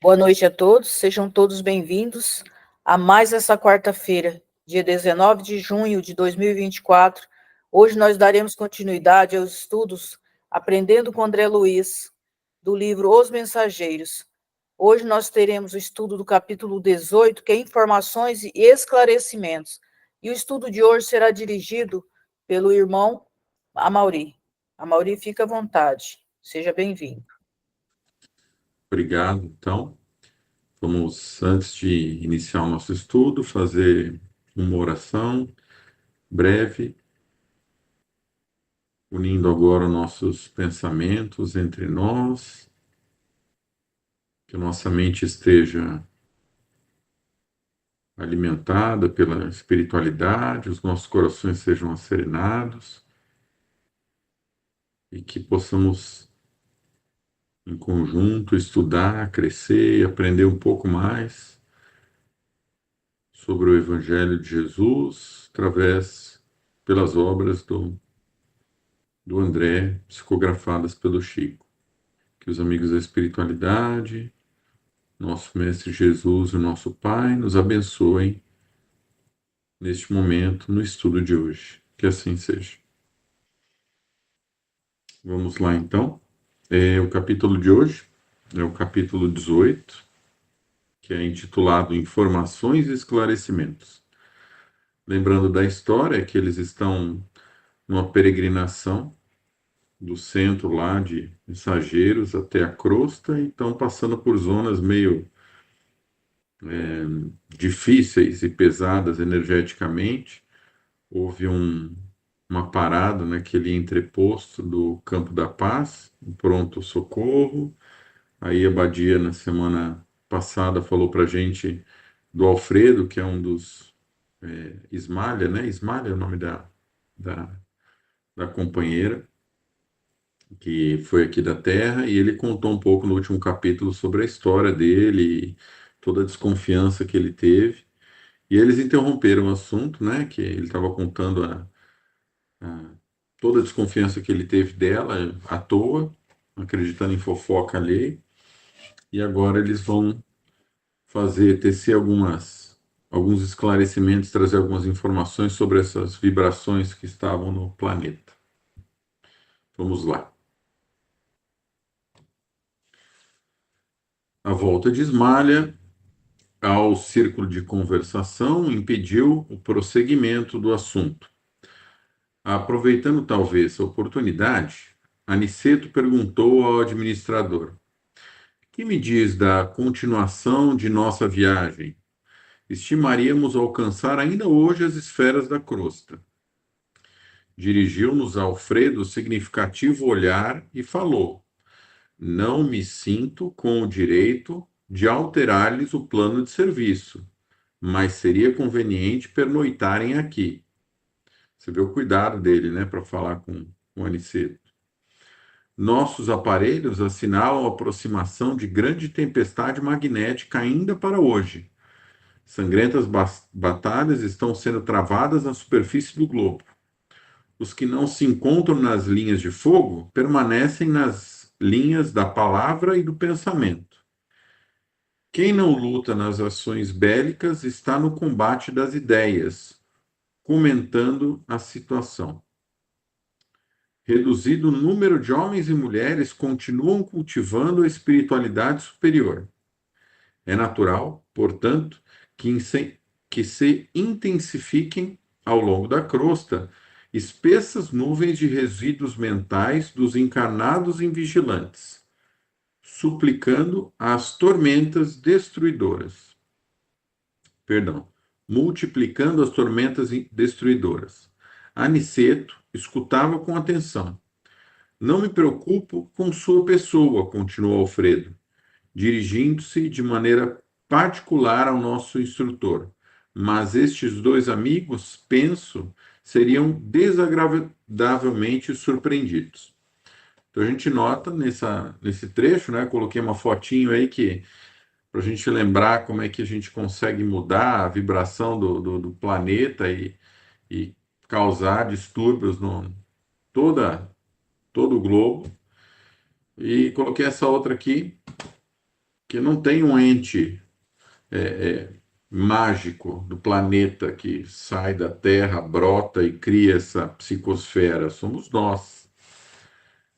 Boa noite a todos, sejam todos bem-vindos a mais essa quarta-feira, dia 19 de junho de 2024. Hoje nós daremos continuidade aos estudos Aprendendo com André Luiz, do livro Os Mensageiros. Hoje nós teremos o estudo do capítulo 18, que é Informações e Esclarecimentos. E o estudo de hoje será dirigido pelo irmão Amaury. Amaury, fica à vontade, seja bem-vindo. Obrigado. Então, vamos, antes de iniciar o nosso estudo, fazer uma oração breve, unindo agora nossos pensamentos entre nós, que nossa mente esteja alimentada pela espiritualidade, os nossos corações sejam acerenados e que possamos, em conjunto, estudar, crescer e aprender um pouco mais sobre o Evangelho de Jesus, pelas obras do André, psicografadas pelo Chico. Que os amigos da espiritualidade, nosso Mestre Jesus e nosso Pai nos abençoem neste momento, no estudo de hoje. Que assim seja. Vamos lá então. O capítulo de hoje é o capítulo 18, que é intitulado Informações e Esclarecimentos. Lembrando da história, que eles estão numa peregrinação do centro lá de Mensageiros até a crosta, e estão passando por zonas meio difíceis e pesadas energeticamente. Houve uma parada naquele entreposto do Campo da Paz, um pronto-socorro. Aí a Badia, na semana passada, falou para a gente do Alfredo, que é um dos Ismalha, né? Ismalha é o nome da, da companheira, que foi aqui da Terra, e ele contou um pouco no último capítulo sobre a história dele, toda a desconfiança que ele teve. E eles interromperam o assunto, né? Que ele estava contando a- toda a desconfiança que ele teve dela à toa, acreditando em fofoca alheia. E agora eles vão tecer alguns esclarecimentos, trazer algumas informações sobre essas vibrações que estavam no planeta. Vamos lá. A volta de Ismalha ao círculo de conversação impediu o prosseguimento do assunto. Aproveitando talvez a oportunidade, Aniceto perguntou ao administrador: "Que me diz da continuação de nossa viagem? Estimaríamos alcançar ainda hoje as esferas da crosta." Dirigiu-nos a Alfredo significativo olhar e falou: "Não me sinto com o direito de alterar-lhes o plano de serviço, mas seria conveniente pernoitarem aqui." Você vê o cuidado dele, né, para falar com o Aniceto. "Nossos aparelhos assinalam a aproximação de grande tempestade magnética ainda para hoje. Sangrentas batalhas estão sendo travadas na superfície do globo. Os que não se encontram nas linhas de fogo permanecem nas linhas da palavra e do pensamento. Quem não luta nas ações bélicas está no combate das ideias, comentando a situação. Reduzido o número de homens e mulheres continuam cultivando a espiritualidade superior. É natural, portanto, que se intensifiquem ao longo da crosta espessas nuvens de resíduos mentais dos encarnados invigilantes, suplicando as tormentas destruidoras. Perdão, multiplicando as tormentas destruidoras. Aniceto escutava com atenção. "Não me preocupo com sua pessoa", continuou Alfredo, dirigindo-se de maneira particular ao nosso instrutor. "Mas estes dois amigos, penso, seriam desagradavelmente surpreendidos." Então a gente nota nesse trecho, né? Coloquei uma fotinho aí que para a gente lembrar como é que a gente consegue mudar a vibração do planeta e causar distúrbios no todo o globo. E coloquei essa outra aqui que não tem um ente mágico do planeta que sai da Terra, brota e cria essa psicosfera. Somos nós.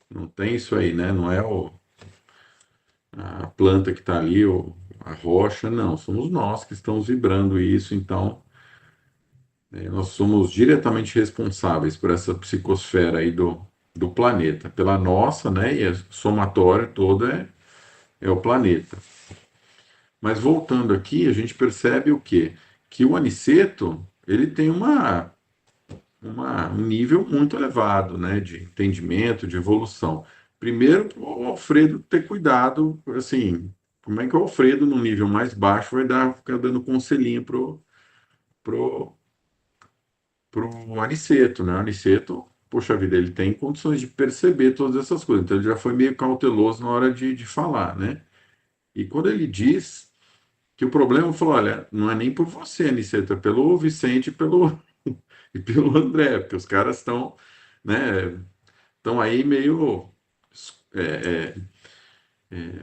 Não tem isso aí, né? Não é a planta que está ali, ou a rocha, não. Somos nós que estamos vibrando isso. Então, nós somos diretamente responsáveis por essa psicosfera aí do planeta. Pela nossa, né? E a somatória toda é o planeta. Mas voltando aqui, a gente percebe o quê? Que o aniceto, ele tem um nível muito elevado, né, de entendimento, de evolução. Primeiro, o Alfredo ter cuidado, assim, como é que o Alfredo, no nível mais baixo, ficar dando conselhinho pro, pro Aniceto, né? O Aniceto, poxa vida, ele tem condições de perceber todas essas coisas, então ele já foi meio cauteloso na hora de falar, né? E quando ele diz que o problema, falou, olha, não é nem por você, Aniceto, é pelo Vicente e pelo André, porque os caras né, estão aí meio é,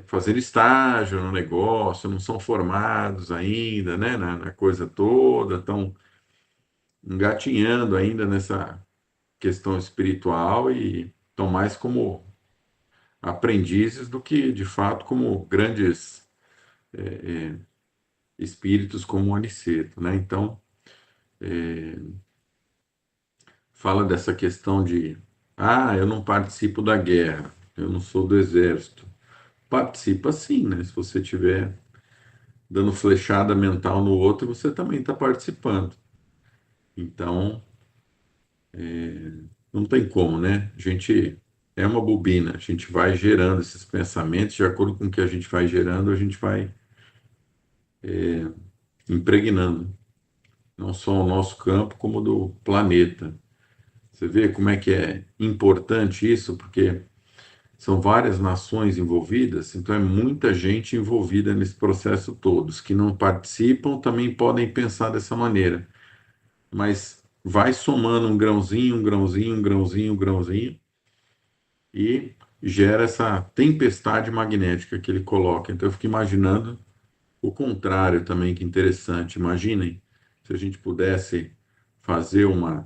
fazendo estágio no negócio, não são formados ainda, né, na coisa toda, estão engatinhando ainda nessa questão espiritual e estão mais como aprendizes do que, de fato, como grandes espíritos como o Aniceto, né? Então, fala dessa questão de, eu não participo da guerra, eu não sou do exército. Participa sim, né? Se você tiver dando flechada mental no outro, você também está participando. Então, não tem como, né? A gente é uma bobina, a gente vai gerando esses pensamentos, de acordo com o que a gente vai gerando, a gente vai impregnando, não só o nosso campo, como o do planeta. Você vê como é que é importante isso, porque são várias nações envolvidas, então é muita gente envolvida nesse processo todo. Os que não participam também podem pensar dessa maneira, mas vai somando um grãozinho, um grãozinho, um grãozinho, um grãozinho, e gera essa tempestade magnética que ele coloca. Então eu fico imaginando o contrário também, que interessante. Imaginem se a gente pudesse fazer um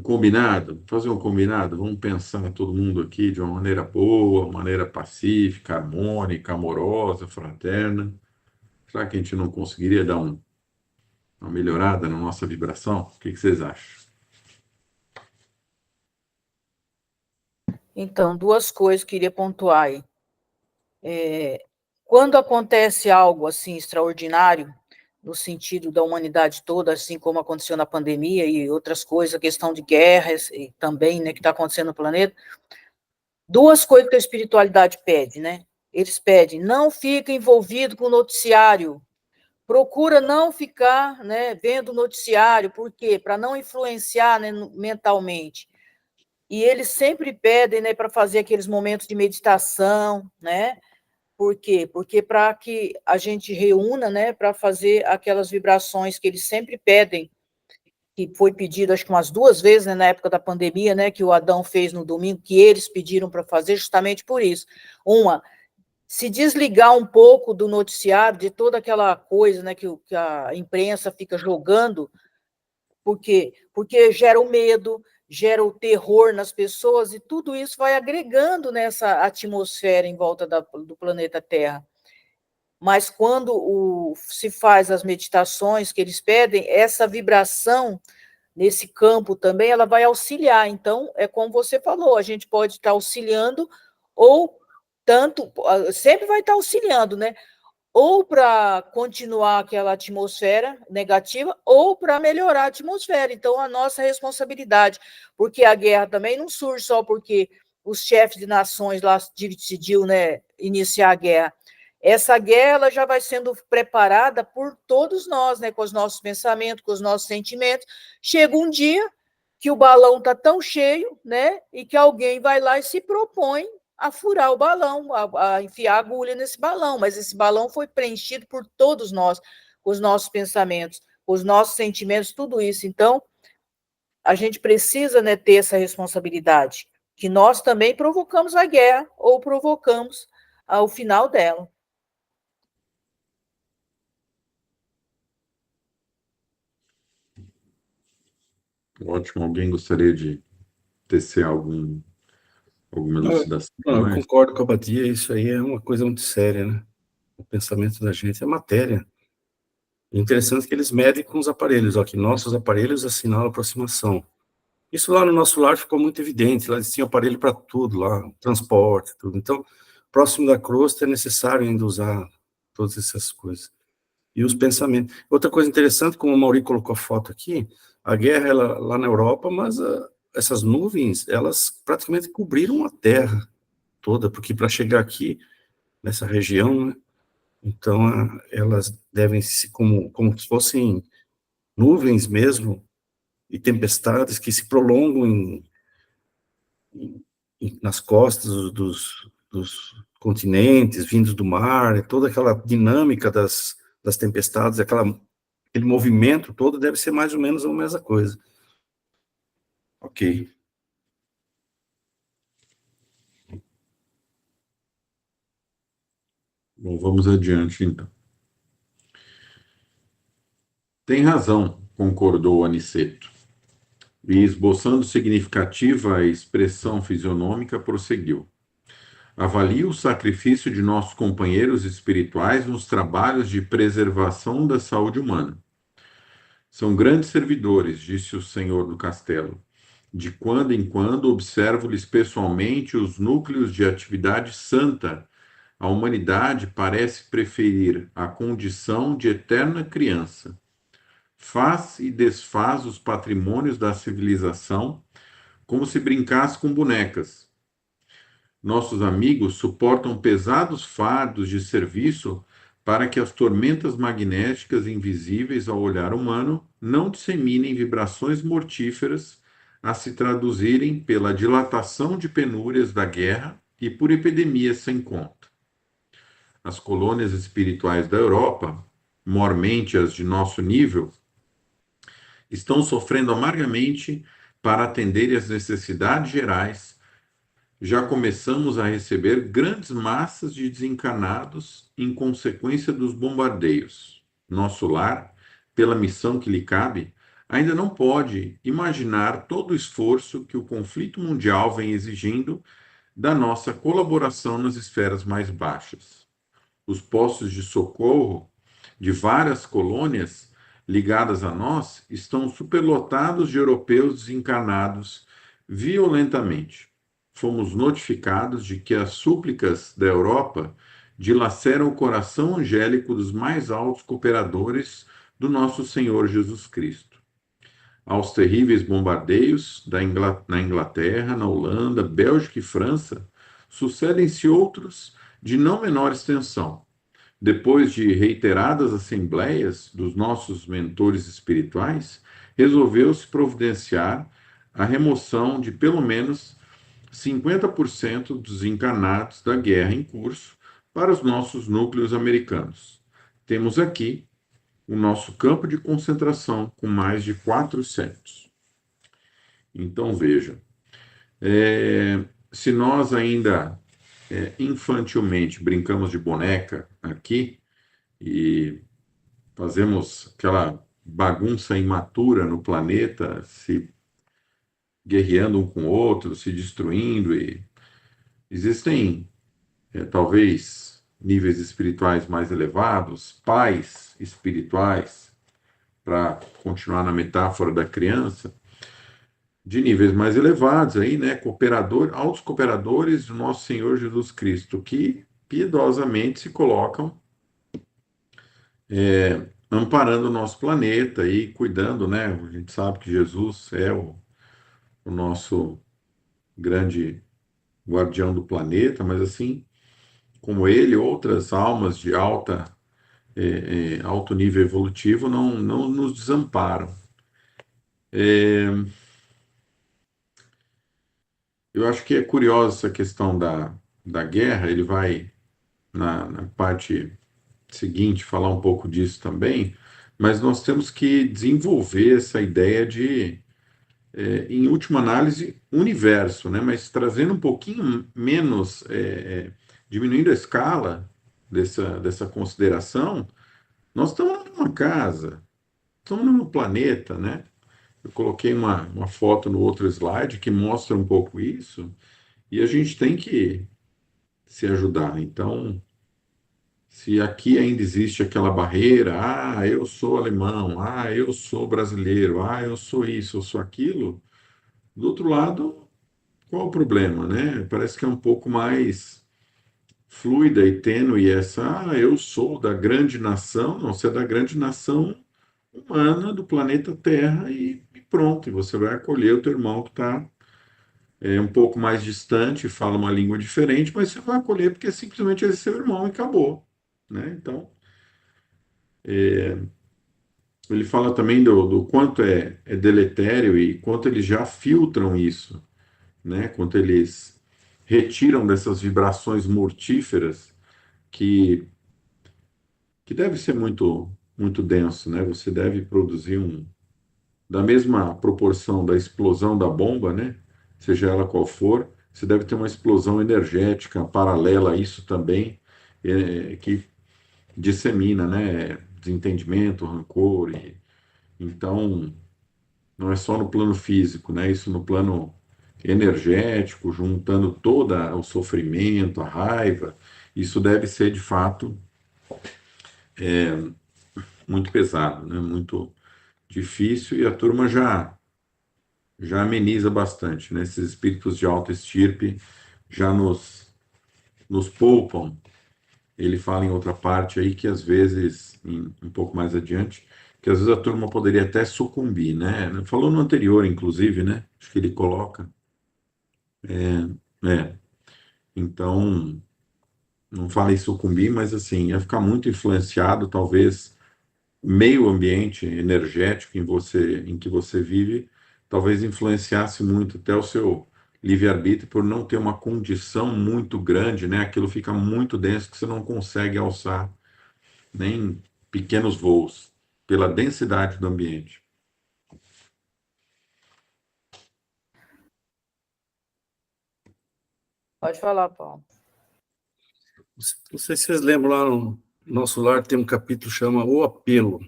combinado, fazer um combinado, vamos pensar todo mundo aqui de uma maneira boa, uma maneira pacífica, harmônica, amorosa, fraterna. Será que a gente não conseguiria dar uma melhorada na nossa vibração? O que vocês acham? Então, duas coisas que eu queria pontuar aí. Quando acontece algo assim extraordinário, no sentido da humanidade toda, assim como aconteceu na pandemia e outras coisas, a questão de guerras e também, né, que está acontecendo no planeta, duas coisas que a espiritualidade pede, né? Eles pedem, não fica envolvido com o noticiário, procura não ficar, né, vendo o noticiário, por quê? Para não influenciar, né, mentalmente. E eles sempre pedem, né, para fazer aqueles momentos de meditação, né? Por quê? Porque para que a gente reúna, né, para fazer aquelas vibrações que eles sempre pedem, que foi pedido acho que umas duas vezes, né, na época da pandemia, né, que o Adão fez no domingo, que eles pediram para fazer justamente por isso. Uma, se desligar um pouco do noticiário, de toda aquela coisa, né, que a imprensa fica jogando. Por quê? Porque gera o medo, gera o terror nas pessoas, e tudo isso vai agregando nessa atmosfera em volta do planeta Terra. Mas quando se faz as meditações que eles pedem, essa vibração nesse campo também, ela vai auxiliar. Então, é como você falou, a gente pode estar auxiliando, ou tanto, sempre vai estar auxiliando, né? Ou para continuar aquela atmosfera negativa, ou para melhorar a atmosfera. Então, a nossa responsabilidade, porque a guerra também não surge só porque os chefes de nações lá decidiu, né, iniciar a guerra. Essa guerra ela já vai sendo preparada por todos nós, né, com os nossos pensamentos, com os nossos sentimentos. Chega um dia que o balão está tão cheio, né, e que alguém vai lá e se propõe a furar o balão, a enfiar a agulha nesse balão, mas esse balão foi preenchido por todos nós, com os nossos pensamentos, com os nossos sentimentos, tudo isso. Então, a gente precisa, né, ter essa responsabilidade, que nós também provocamos a guerra ou provocamos ao final dela. Ótimo. Alguém gostaria de tecer alguma elucidação a Não, eu mais? concordo com a Badia, isso aí é uma coisa muito séria, né? O pensamento da gente é matéria. É interessante que eles medem com os aparelhos, ó, que nossos aparelhos assinalam aproximação. Isso lá no nosso lar ficou muito evidente, lá eles tinham aparelho para tudo, lá, transporte, tudo. Então, próximo da crosta é necessário ainda usar todas essas coisas. E os pensamentos. Outra coisa interessante, como o Mauri colocou a foto aqui, a guerra ela, lá na Europa, mas essas nuvens, elas praticamente cobriram a Terra toda, porque para chegar aqui, nessa região, né, então elas devem se, como se fossem nuvens mesmo, e tempestades que se prolongam nas costas dos continentes, vindos do mar, toda aquela dinâmica das tempestades, aquele movimento todo deve ser mais ou menos a mesma coisa. Ok. Bom, vamos adiante, então. Tem razão, concordou Aniceto. E, esboçando significativa expressão fisionômica, prosseguiu. Avalie o sacrifício de nossos companheiros espirituais nos trabalhos de preservação da saúde humana. São grandes servidores, disse o senhor do castelo. De quando em quando observo-lhes pessoalmente os núcleos de atividade santa. A humanidade parece preferir a condição de eterna criança. Faz e desfaz os patrimônios da civilização como se brincasse com bonecas. Nossos amigos suportam pesados fardos de serviço para que as tormentas magnéticas invisíveis ao olhar humano não disseminem vibrações mortíferas a se traduzirem pela dilatação de penúrias da guerra e por epidemias sem conta. As colônias espirituais da Europa, mormente as de nosso nível, estão sofrendo amargamente para atender às necessidades gerais. Já começamos a receber grandes massas de desencarnados em consequência dos bombardeios. Nosso lar, pela missão que lhe cabe, ainda não pode imaginar todo o esforço que o conflito mundial vem exigindo da nossa colaboração nas esferas mais baixas. Os postos de socorro de várias colônias ligadas a nós estão superlotados de europeus desencarnados violentamente. Fomos notificados de que as súplicas da Europa dilaceram o coração angélico dos mais altos cooperadores do nosso Senhor Jesus Cristo. Aos terríveis bombardeios na Inglaterra, na Holanda, Bélgica e França, sucedem-se outros de não menor extensão. Depois de reiteradas assembleias dos nossos mentores espirituais, resolveu-se providenciar a remoção de pelo menos 50% dos encarnados da guerra em curso para os nossos núcleos americanos. Temos aqui o nosso campo de concentração com mais de 400. Então, vejam, se nós ainda infantilmente brincamos de boneca aqui e fazemos aquela bagunça imatura no planeta, se guerreando um com o outro, se destruindo, e existem talvez níveis espirituais mais elevados, pais espirituais, para continuar na metáfora da criança, de níveis mais elevados aí, né, altos cooperadores do nosso Senhor Jesus Cristo, que piedosamente se colocam amparando o nosso planeta e cuidando, né? A gente sabe que Jesus é o nosso grande guardião do planeta, mas assim como ele, outras almas de alto nível evolutivo não nos desamparam. Eu acho que é curiosa essa questão da guerra, ele vai, na parte seguinte, falar um pouco disso também, mas nós temos que desenvolver essa ideia de, em última análise, universo, né? Mas trazendo um pouquinho menos diminuindo a escala dessa consideração, nós estamos numa casa, estamos num planeta, né? Eu coloquei uma foto no outro slide que mostra um pouco isso, e a gente tem que se ajudar. Então, se aqui ainda existe aquela barreira, eu sou alemão, eu sou brasileiro, eu sou isso, eu sou aquilo, do outro lado, qual o problema, né? Parece que é um pouco mais fluida e tênue essa, eu sou da grande nação, não, você é da grande nação humana do planeta Terra e pronto, e você vai acolher o teu irmão que está um pouco mais distante, fala uma língua diferente, mas você vai acolher porque simplesmente ele é seu irmão e acabou, né? Então, ele fala também do quanto é deletério e quanto eles já filtram isso, né? Quanto eles retiram dessas vibrações mortíferas que, que deve ser muito denso, né? Você deve produzir da mesma proporção da explosão da bomba, né? Seja ela qual for, você deve ter uma explosão energética paralela a isso também, que dissemina, né? Desentendimento, rancor. Então, não é só no plano físico, né? Isso no plano energético, juntando todo o sofrimento, a raiva, isso deve ser de fato muito pesado, né? Muito difícil e a turma já ameniza bastante, né? Esses espíritos de alta estirpe já nos poupam. Ele fala em outra parte aí que às vezes, um pouco mais adiante, que às vezes a turma poderia até sucumbir, né? Falou no anterior, inclusive, né? Acho que ele coloca. É. Então, não fala em sucumbir, mas assim, ia ficar muito influenciado, talvez, meio ambiente energético em que você vive, talvez influenciasse muito até o seu livre-arbítrio por não ter uma condição muito grande, né? Aquilo fica muito denso que você não consegue alçar nem pequenos voos pela densidade do ambiente. Pode falar, Paulo. Não sei se vocês lembram, lá no nosso lar tem um capítulo que chama O Apelo.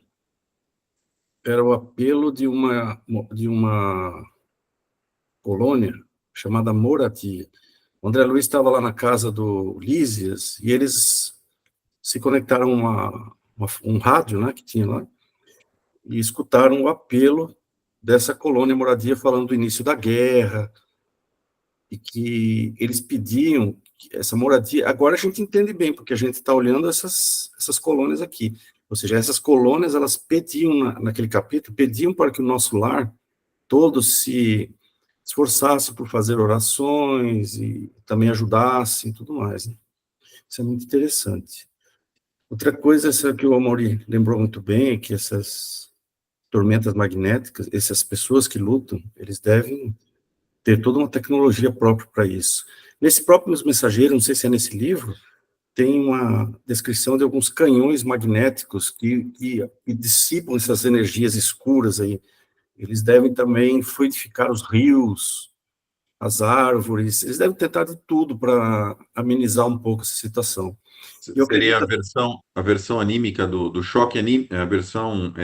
Era o apelo de uma colônia chamada Moratia. O André Luiz estava lá na casa do Lísias e eles se conectaram a um rádio, né, que tinha lá, e escutaram o apelo dessa colônia Moradia falando do início da guerra, e que eles pediam que essa moradia. Agora a gente entende bem, porque a gente está olhando essas colônias aqui. Ou seja, essas colônias, elas pediam, naquele capítulo, pediam para que o nosso lar todo se esforçasse por fazer orações e também ajudasse e tudo mais, né? Isso é muito interessante. Outra coisa, essa que o Amaury lembrou muito bem, é que essas tormentas magnéticas, essas pessoas que lutam, eles devem ter toda uma tecnologia própria para isso. Nesse próprio Mensageiro, não sei se é nesse livro, tem uma descrição de alguns canhões magnéticos que dissipam essas energias escuras aí. Eles devem também fluidificar os rios, as árvores, eles devem tentar de tudo para amenizar um pouco essa situação. Eu Seria acredito... a versão anímica do choque anímico, a versão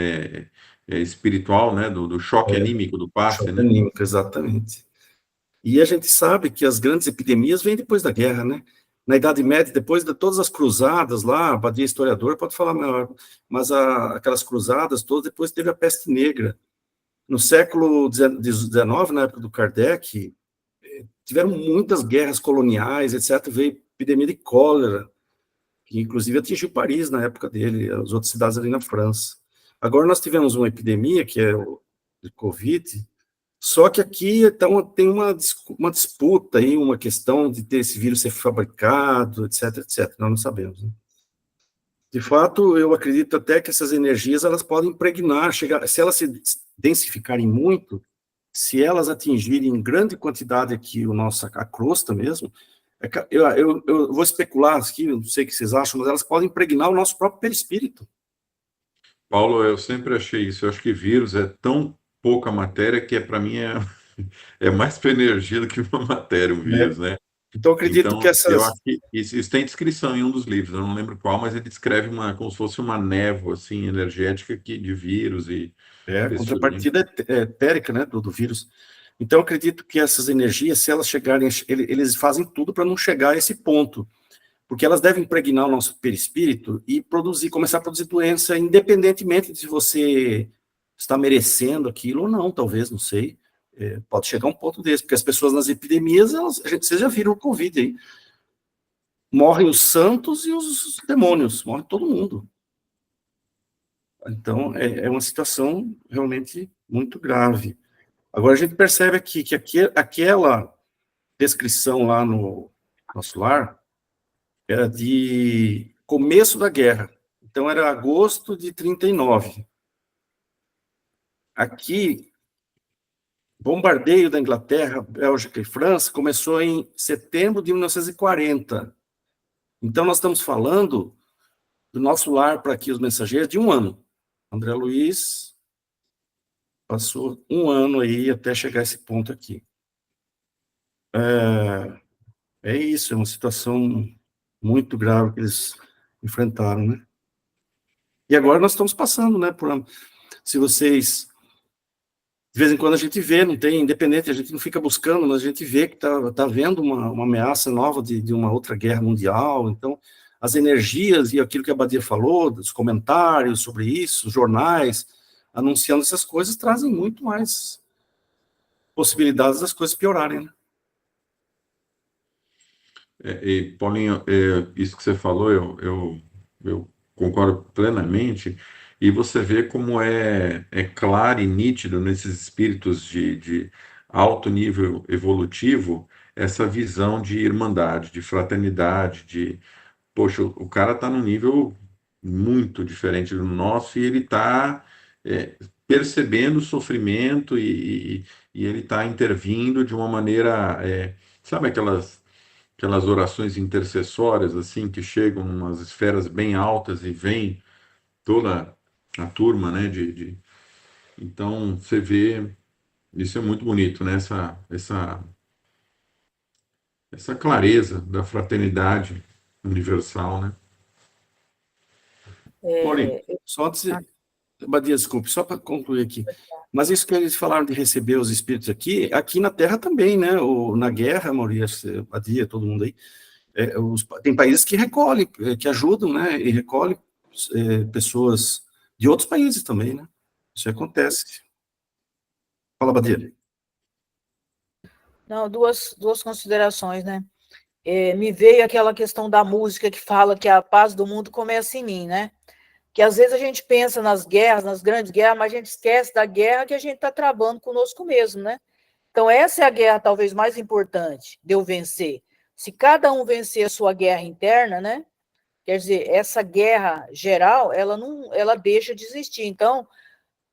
espiritual, né, do choque anímico do passe, Choque né? anímico, exatamente. E a gente sabe que as grandes epidemias vêm depois da guerra, né? Na Idade Média, depois de todas as cruzadas lá, a Badia historiador pode falar melhor, mas aquelas cruzadas todas, depois teve a peste negra. No século XIX, na época do Kardec, tiveram muitas guerras coloniais, etc. Veio epidemia de cólera, que inclusive atingiu Paris na época dele, as outras cidades ali na França. Agora nós tivemos uma epidemia, que é o de Covid, só que aqui então, tem uma disputa aí, uma questão de ter esse vírus ser fabricado, etc, etc. Nós não sabemos, né? De fato, eu acredito até que essas energias, elas podem impregnar, se elas se densificarem muito, se elas atingirem grande quantidade aqui a crosta mesmo, eu vou especular aqui, não sei o que vocês acham, mas elas podem impregnar o nosso próprio perispírito. Paulo, eu sempre achei isso. Eu acho que vírus é tão pouca matéria que para mim é mais para energia do que uma matéria, um vírus, né? Então, eu acredito Então, que eu essas... acho que isso tem descrição em um dos livros, eu não lembro qual, mas ele descreve como se fosse uma névoa assim, energética de vírus e A pessoas. contrapartida é etérica, né, do vírus. Então, eu acredito que essas energias, se elas chegarem, eles fazem tudo para não chegar a esse ponto, porque elas devem impregnar o nosso perispírito e começar a produzir doença, independentemente de se você está merecendo aquilo ou não, talvez, não sei. Pode chegar a um ponto desse, porque as pessoas nas epidemias, vocês já viram o Covid aí, morrem os santos e os demônios, morre todo mundo. Então, é uma situação realmente muito grave. Agora, a gente percebe aqui que aquela descrição lá no nosso lar era de começo da guerra. Então, era agosto de 39. Aqui, bombardeio da Inglaterra, Bélgica e França começou em setembro de 1940. Então, nós estamos falando do nosso lar para aqui, os mensageiros, de um ano. André Luiz passou um ano aí até chegar a esse ponto aqui. É isso, é uma situação muito grave que eles enfrentaram, né? E agora nós estamos passando, né, se vocês, de vez em quando a gente vê, não tem, independente, a gente não fica buscando, mas a gente vê que tá havendo uma ameaça nova de uma outra guerra mundial, então, as energias e aquilo que a Badia falou, dos comentários sobre isso, jornais, anunciando essas coisas, trazem muito mais possibilidades das coisas piorarem, né? E, Paulinho, isso que você falou, eu concordo plenamente, e você vê como é claro e nítido nesses espíritos de alto nível evolutivo essa visão de irmandade, de fraternidade, poxa, o cara está num nível muito diferente do nosso e ele está percebendo o sofrimento e ele está intervindo de uma maneira, sabe aquelas orações intercessórias assim que chegam em umas esferas bem altas e vem toda a turma, né? Então você vê, isso é muito bonito, né? Essa clareza da fraternidade universal, né? Maurício, É, só antes, ah, Badia, desculpe, só para concluir aqui. Mas isso que eles falaram de receber os espíritos aqui na Terra também, né? Na guerra, Maurício, Badia, todo mundo aí, tem países que recolhem, que ajudam, né? E recolhem pessoas de outros países também, né? Isso acontece. Fala, Badia. não, duas considerações, né? Me veio aquela questão da música que fala que a paz do mundo começa em mim, né? Que às vezes a gente pensa nas guerras, nas grandes guerras, mas a gente esquece da guerra que a gente está travando conosco mesmo, né? Então, essa é a guerra talvez mais importante de eu vencer. Se cada um vencer a sua guerra interna, né? Quer dizer, essa guerra geral, ela deixa de existir. Então,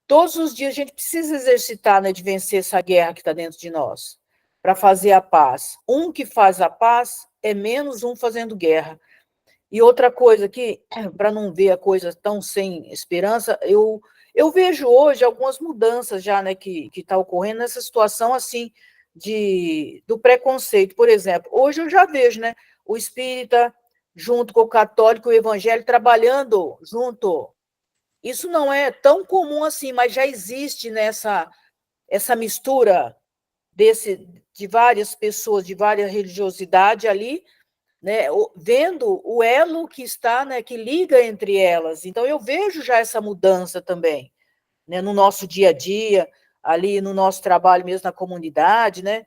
todos os dias a gente precisa exercitar, né, de vencer essa guerra que está dentro de nós, para fazer a paz. Um que faz a paz é menos um fazendo guerra. E outra coisa que, para não ver a coisa tão sem esperança, eu vejo hoje algumas mudanças já, né, que está ocorrendo nessa situação assim do preconceito. Por exemplo, hoje eu já vejo, né, o espírita junto com o católico e o evangélico trabalhando junto. Isso não é tão comum assim, mas já existe nessa essa mistura de várias pessoas, de várias religiosidades ali, né, vendo o elo que está, né, que liga entre elas. Então, eu vejo já essa mudança também, né, no nosso dia a dia, ali no nosso trabalho mesmo na comunidade, né,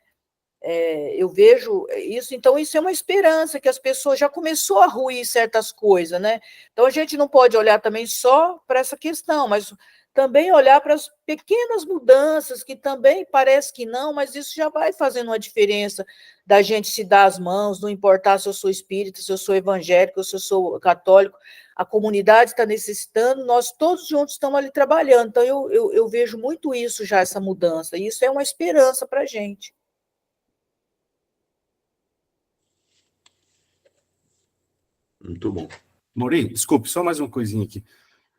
eu vejo isso. Então, isso é uma esperança, que as pessoas já começou a ruir certas coisas, né? Então, a gente não pode olhar também só para essa questão, mas também olhar para as pequenas mudanças, que também parece que não, mas isso já vai fazendo uma diferença da gente se dar as mãos, não importar se eu sou espírita, se eu sou evangélico, se eu sou católico, a comunidade está necessitando, nós todos juntos estamos ali trabalhando. Então, eu vejo muito isso já, essa mudança, e isso é uma esperança para a gente. Muito bom. Maurício, desculpe, só mais uma coisinha aqui.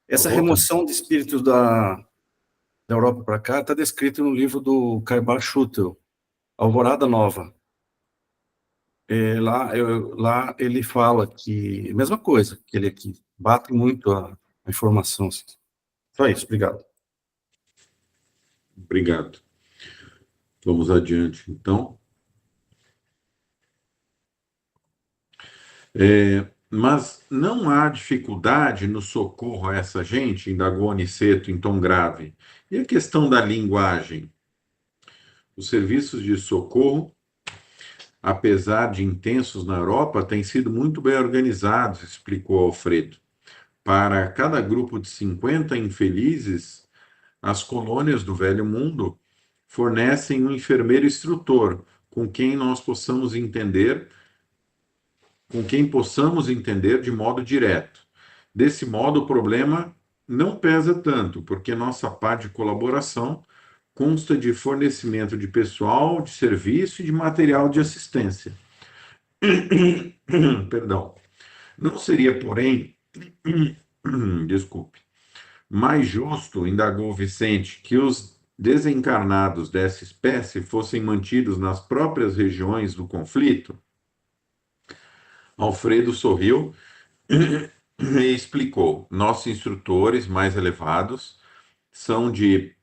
À Essa vontade. remoção de espíritos da Europa para cá está descrito no livro do Caibar Schutel, Alvorada Nova. Lá ele fala que, mesma coisa, que ele aqui bate muito a informação. Só isso, obrigado. Obrigado. Vamos adiante, então. Mas não há dificuldade no socorro a essa gente, indagou Aniceto em tom grave. E a questão da linguagem? Os serviços de socorro, apesar de intensos na Europa, têm sido muito bem organizados, explicou Alfredo. Para cada grupo de 50 infelizes, as colônias do Velho Mundo fornecem um enfermeiro instrutor com quem possamos entender de modo direto. Desse modo, o problema não pesa tanto, porque nossa parte de colaboração consta de fornecimento de pessoal, de serviço e de material de assistência. Perdão. Não seria, porém, desculpe, mais justo, indagou Vicente, que os desencarnados dessa espécie fossem mantidos nas próprias regiões do conflito? Alfredo sorriu e explicou: nossos instrutores mais elevados são de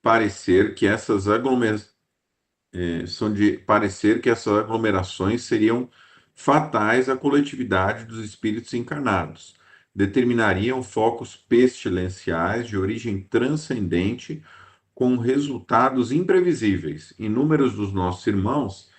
parecer que essas aglomerações seriam fatais à coletividade dos espíritos encarnados, determinariam focos pestilenciais de origem transcendente com resultados imprevisíveis. Inúmeros dos nossos irmãos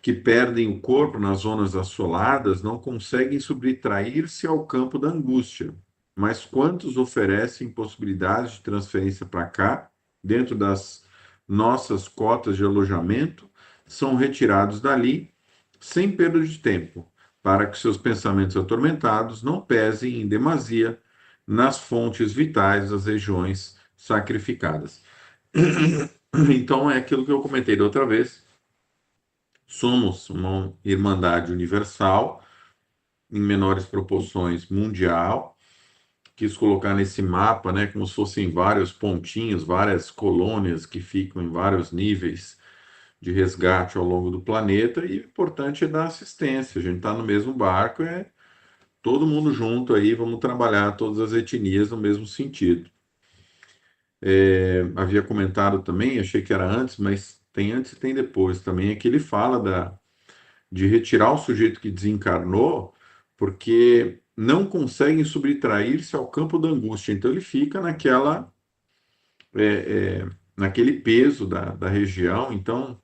que perdem o corpo nas zonas assoladas não conseguem subtrair-se ao campo da angústia. Mas quantos oferecem possibilidades de transferência para cá, dentro das nossas cotas de alojamento, são retirados dali sem perda de tempo, para que seus pensamentos atormentados não pesem em demasia nas fontes vitais das regiões sacrificadas. Então, é aquilo que eu comentei da outra vez. Somos uma irmandade universal, em menores proporções mundial. Quis colocar nesse mapa, né, como se fossem vários pontinhos, várias colônias que ficam em vários níveis de resgate ao longo do planeta, e o importante é dar assistência. A gente está no mesmo barco, é todo mundo junto aí, vamos trabalhar todas as etnias no mesmo sentido. Havia comentado também, achei que era antes, mas tem antes e tem depois também, é que ele fala de retirar o sujeito que desencarnou, porque não conseguem subtrair-se ao campo da angústia. Então ele fica naquele peso da região. Então,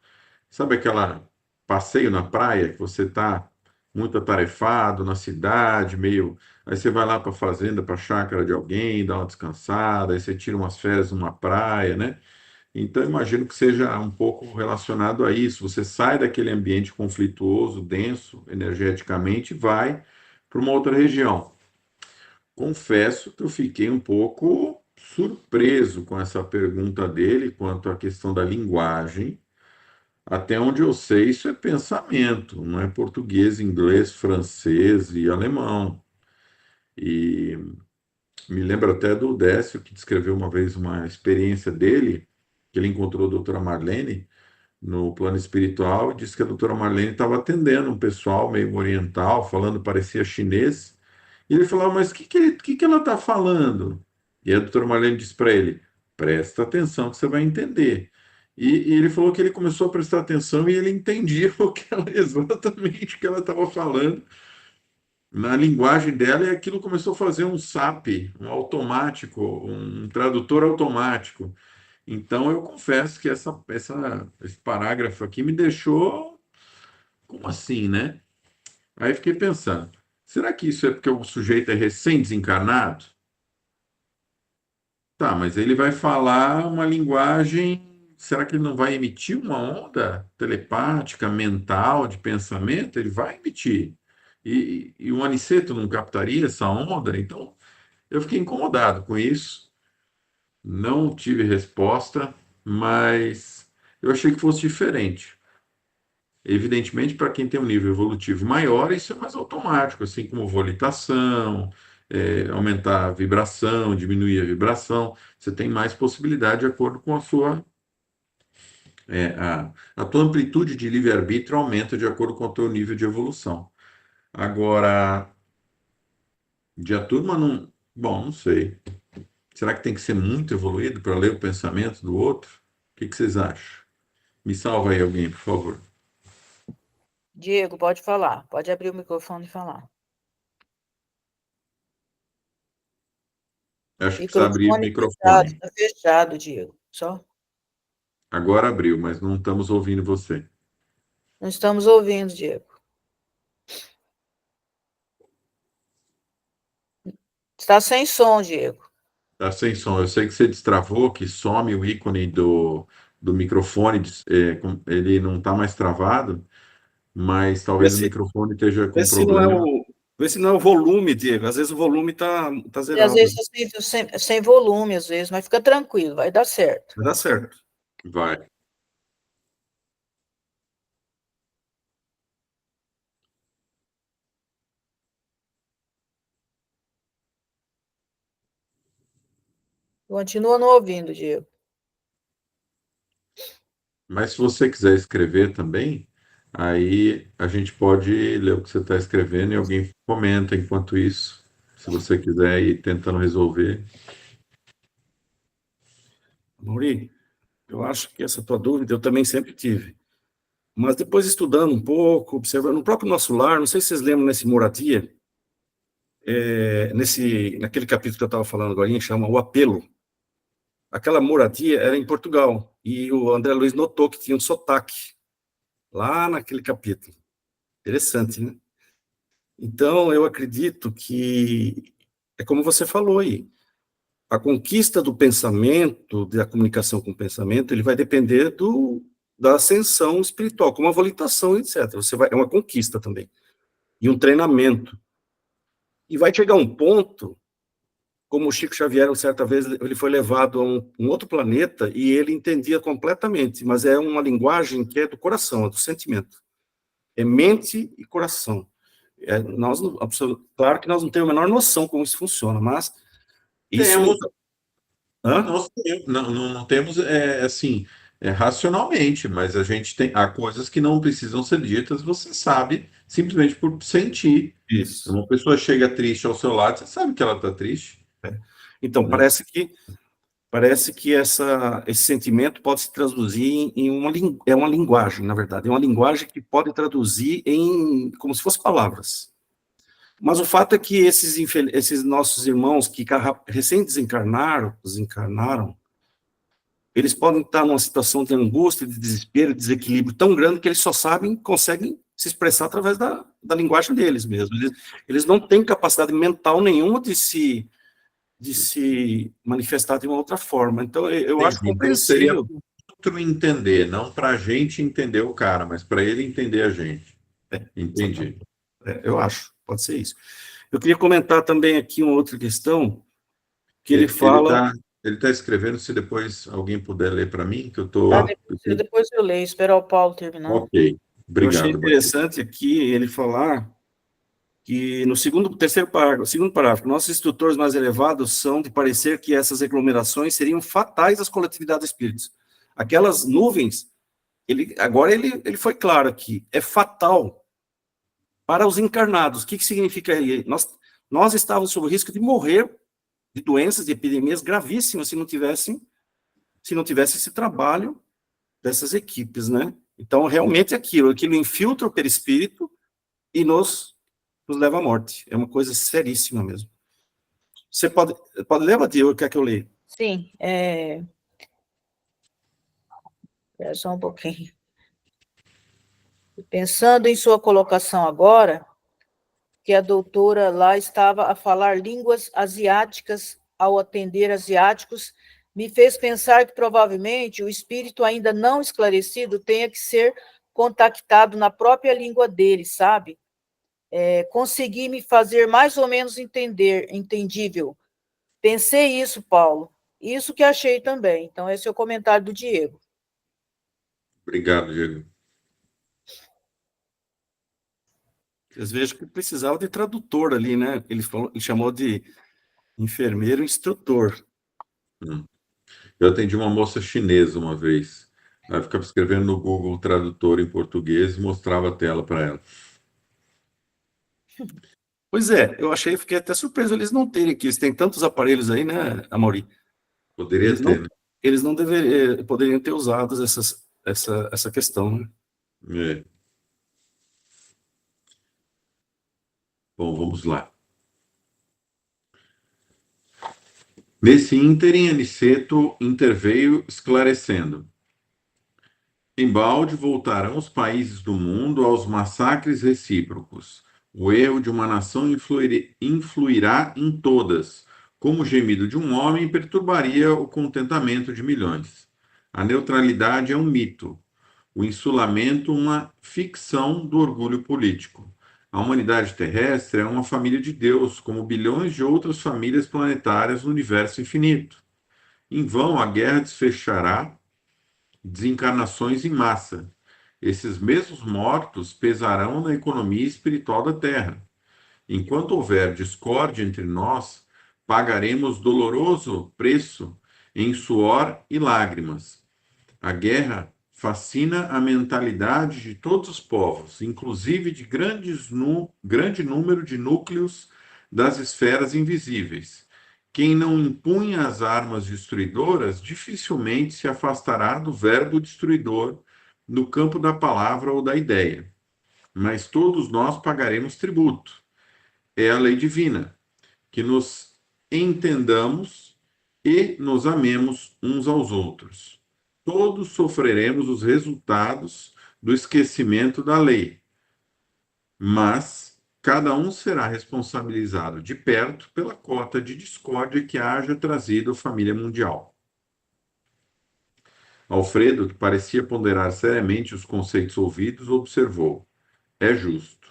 sabe aquela passeio na praia que você está muito atarefado na cidade, meio. Aí você vai lá para a fazenda, para a chácara de alguém, dá uma descansada, aí você tira umas férias numa praia, né? Então, imagino que seja um pouco relacionado a isso. Você sai daquele ambiente conflituoso, denso, energeticamente, e vai para uma outra região. Confesso que eu fiquei um pouco surpreso com essa pergunta dele quanto à questão da linguagem. Até onde eu sei, isso é pensamento, não é português, inglês, francês e alemão. E me lembro até do Décio, que descreveu uma vez uma experiência dele, que ele encontrou a doutora Marlene no plano espiritual, e disse que a doutora Marlene estava atendendo um pessoal meio oriental, falando, parecia chinês, e ele falava, mas o que ela está falando? E a doutora Marlene disse para ele, presta atenção que você vai entender. E ele falou que ele começou a prestar atenção e ele entendia exatamente o que ela estava falando na linguagem dela, e aquilo começou a fazer um SAP, um automático, um tradutor automático. Então, eu confesso que esse parágrafo aqui me deixou, como assim, né? Aí fiquei pensando, será que isso é porque o sujeito é recém-desencarnado? Tá, mas ele vai falar uma linguagem, será que ele não vai emitir uma onda telepática, mental, de pensamento? Ele vai emitir. E o Aniceto não captaria essa onda? Então, eu fiquei incomodado com isso. Não tive resposta, mas eu achei que fosse diferente. Evidentemente, para quem tem um nível evolutivo maior, isso é mais automático, assim como volitação, aumentar a vibração, diminuir a vibração, você tem mais possibilidade de acordo com A tua amplitude de livre-arbítrio aumenta de acordo com o teu nível de evolução. Agora, de a turma não. Bom, não sei. Será que tem que ser muito evoluído para ler o pensamento do outro? O que vocês acham? Me salva aí alguém, por favor. Diego, pode falar. Pode abrir o microfone e falar. Acho que precisa abrir o Fechado, microfone. está fechado, Diego. Só. Agora abriu, mas não estamos ouvindo você. Não estamos ouvindo, Diego. Está sem som, Diego. Está sem som. Eu sei que você destravou, que some o ícone do microfone, ele não está mais travado, mas talvez o microfone esteja com problema. Vê se não é o volume, Diego. Às vezes o volume tá E zerado. às vezes sem volume, às vezes, mas fica tranquilo, vai dar certo. Vai dar certo. Vai. Continua não ouvindo, Diego. Mas se você quiser escrever também, aí a gente pode ler o que você está escrevendo e alguém comenta enquanto isso, se você quiser ir tentando resolver. Mauri, eu acho que essa tua dúvida eu também sempre tive. Mas depois estudando um pouco, observando no próprio nosso lar, não sei se vocês lembram nesse Moradia, naquele capítulo que eu estava falando agora, chama O Apelo. Aquela moradia era em Portugal, e o André Luiz notou que tinha um sotaque, lá naquele capítulo. Interessante, né? Então, eu acredito que, é como você falou aí, a conquista do pensamento, da comunicação com o pensamento, ele vai depender da ascensão espiritual, como a volitação, etc. É uma conquista também, e um treinamento. E vai chegar um ponto, como o Chico Xavier, certa vez, ele foi levado a um outro planeta e ele entendia completamente, mas é uma linguagem que é do coração, é do sentimento. É mente e coração. Claro que nós não temos a menor noção como isso funciona, mas isso... Temos, Hã? não temos, assim, racionalmente, mas a gente tem, há coisas que não precisam ser ditas, você sabe, simplesmente por sentir. Isso. Uma pessoa chega triste ao seu lado, você sabe que ela está triste. Então, Né? parece que esse sentimento pode se traduzir em uma linguagem, na verdade, é uma linguagem que pode traduzir como se fossem palavras. Mas o fato é que esses nossos irmãos que recém-desencarnaram, eles podem estar numa situação de angústia, de desespero, de desequilíbrio tão grande que eles conseguem se expressar através da linguagem deles mesmo. Eles não têm capacidade mental nenhuma de se manifestar de uma outra forma. Então, eu acho Então, seria compreensível. para outro entender, não para a gente entender o cara, mas para ele entender a gente. Entendi. Eu acho, pode ser isso. Eu queria comentar também aqui uma outra questão, que ele fala... Ele está escrevendo, se depois alguém puder ler para mim, que eu estou... Depois eu leio, esperar o Paulo terminar. Ok, Eu achei obrigado. interessante aqui ele falar que no segundo parágrafo, nossos instrutores mais elevados são de parecer que essas aglomerações seriam fatais às coletividades espíritas. Aquelas nuvens, agora ele foi claro aqui, é fatal para os encarnados. O que significa aí? Nós estávamos sob o risco de morrer de doenças, de epidemias gravíssimas se não tivesse esse trabalho dessas equipes, né? Então, realmente aquilo infiltra o perispírito e nos leva à morte. É uma coisa seríssima mesmo. Você pode ler, Matheus, quer que eu leia? Sim, Espera só um pouquinho. Pensando em sua colocação agora, que a doutora lá estava a falar línguas asiáticas ao atender asiáticos, me fez pensar que provavelmente o espírito ainda não esclarecido tenha que ser contactado na própria língua dele, sabe? Consegui me fazer mais ou menos entendível. Pensei isso, Paulo. Isso que achei também. Então, esse é o comentário do Diego. Obrigado, Diego. Vocês vejam que precisava de tradutor ali, né? Ele chamou de enfermeiro instrutor. Eu atendi uma moça chinesa uma vez. Aí eu ficava escrevendo no Google Tradutor em português e mostrava a tela para ela. Pois é, eu achei, fiquei até surpreso eles não terem, que eles têm tantos aparelhos aí, né, Amaury? Poderia Eles ter, não, né? eles não deveriam, poderiam ter usado essa questão, né? É. Bom, vamos lá. Nesse ínterim, Aniceto interveio esclarecendo. Embalde voltarão os países do mundo aos massacres recíprocos. O erro de uma nação influirá em todas, como o gemido de um homem perturbaria o contentamento de milhões. A neutralidade é um mito, o insulamento uma ficção do orgulho político. A humanidade terrestre é uma família de Deus, como bilhões de outras famílias planetárias no universo infinito. Em vão, a guerra desfechará desencarnações em massa. Esses mesmos mortos pesarão na economia espiritual da Terra. Enquanto houver discórdia entre nós, pagaremos doloroso preço em suor e lágrimas. A guerra fascina a mentalidade de todos os povos, inclusive de grande número de núcleos das esferas invisíveis. Quem não impunha as armas destruidoras dificilmente se afastará do verbo destruidor no campo da palavra ou da ideia. Mas todos nós pagaremos tributo. É a lei divina, que nos entendamos e nos amemos uns aos outros. Todos sofreremos os resultados do esquecimento da lei, mas cada um será responsabilizado de perto pela cota de discórdia que haja trazido à família mundial. Alfredo, que parecia ponderar seriamente os conceitos ouvidos, observou: é justo.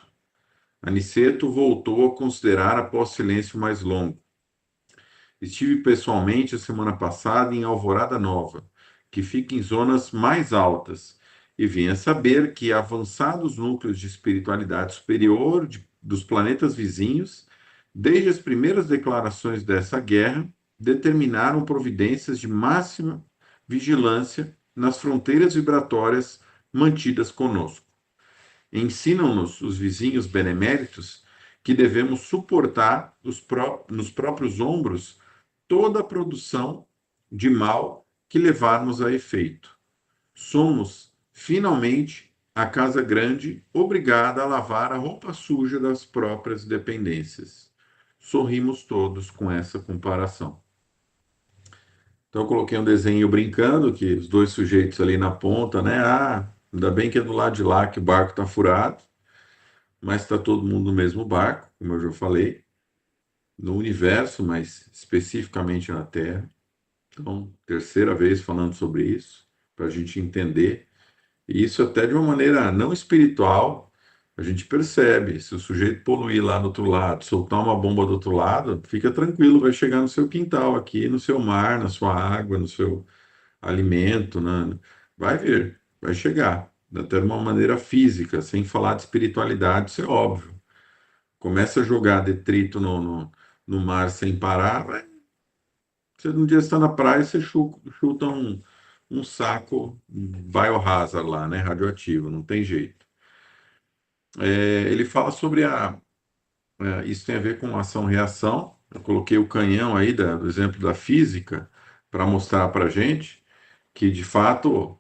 Aniceto voltou a considerar após silêncio mais longo. Estive pessoalmente a semana passada em Alvorada Nova, que fica em zonas mais altas, e vim a saber que avançados núcleos de espiritualidade superior dos planetas vizinhos, desde as primeiras declarações dessa guerra, determinaram providências de máxima vigilância nas fronteiras vibratórias mantidas conosco. Ensinam-nos os vizinhos beneméritos que devemos suportar nos próprios ombros toda a produção de mal que levarmos a efeito. Somos, finalmente, a casa grande obrigada a lavar a roupa suja das próprias dependências. Sorrimos todos com essa comparação. Então, eu coloquei um desenho brincando, que os dois sujeitos ali na ponta, né? Ah, ainda bem que é do lado de lá que o barco está furado, mas está todo mundo no mesmo barco, como eu já falei, no universo, mas especificamente na Terra. Então, terceira vez falando sobre isso, para a gente entender. E isso até de uma maneira não espiritual, a gente percebe. Se o sujeito poluir lá no outro lado, soltar uma bomba do outro lado, fica tranquilo, vai chegar no seu quintal aqui, no seu mar, na sua água, no seu alimento, né? Vai vir, vai chegar. Até de uma maneira física, sem falar de espiritualidade, isso é óbvio. Começa a jogar detrito no mar sem parar, você um dia está na praia, você chuta um saco biohazard lá, né, radioativo, não tem jeito. Ele fala sobre isso tem a ver com ação-reação. Eu coloquei o canhão aí do exemplo da física para mostrar para a gente que, de fato,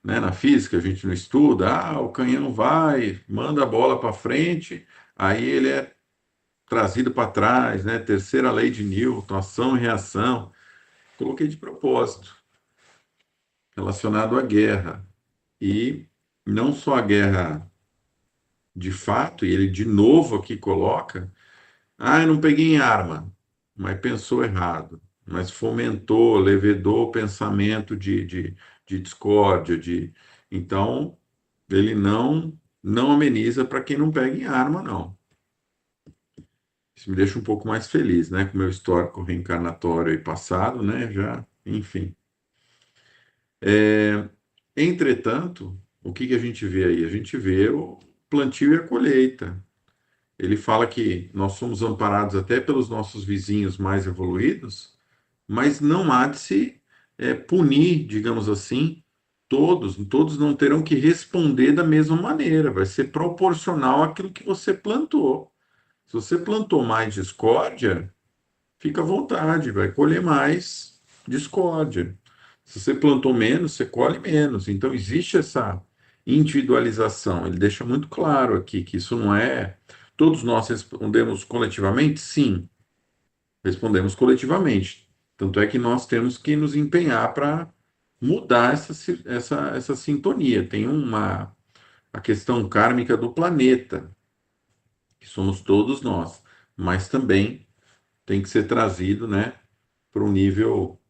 né, na física a gente não estuda, o canhão vai, manda a bola para frente, aí ele é trazido para trás, né? Terceira lei de Newton, ação e reação. Coloquei de propósito, relacionado à guerra. E não só a guerra de fato, e ele de novo aqui coloca, eu não peguei em arma, mas pensou errado, mas fomentou, levedou o pensamento de discórdia, então ele não ameniza para quem não pega em arma, não. Isso me deixa um pouco mais feliz, né? Com o meu histórico reencarnatório e passado, né? Já, enfim. Entretanto, o que a gente vê aí? A gente vê o plantio e a colheita. Ele fala que nós somos amparados até pelos nossos vizinhos mais evoluídos, mas não há de se punir, digamos assim, todos não terão que responder da mesma maneira, vai ser proporcional àquilo que você plantou. Se você plantou mais discórdia, fica à vontade, vai colher mais discórdia. Se você plantou menos, você colhe menos. Então, existe essa individualização. Ele deixa muito claro aqui que isso não é. Todos nós respondemos coletivamente? Sim, respondemos coletivamente. Tanto é que nós temos que nos empenhar para mudar essa sintonia. Tem a questão kármica do planeta, que somos todos nós, mas também tem que ser trazido, né, para um nível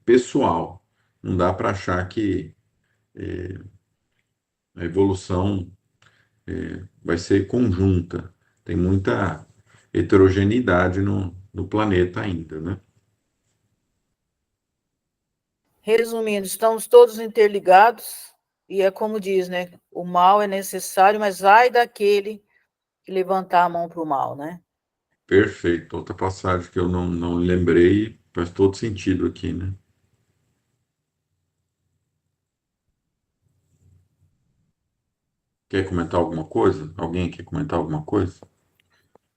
pessoal. Não dá para achar que a evolução vai ser conjunta. Tem muita heterogeneidade no planeta ainda, né? Resumindo, estamos todos interligados, e é como diz, né? O mal é necessário, mas ai daquele que levantar a mão para o mal, né? Perfeito. Outra passagem que eu não lembrei, faz todo sentido aqui, né? Quer comentar alguma coisa? Alguém quer comentar alguma coisa?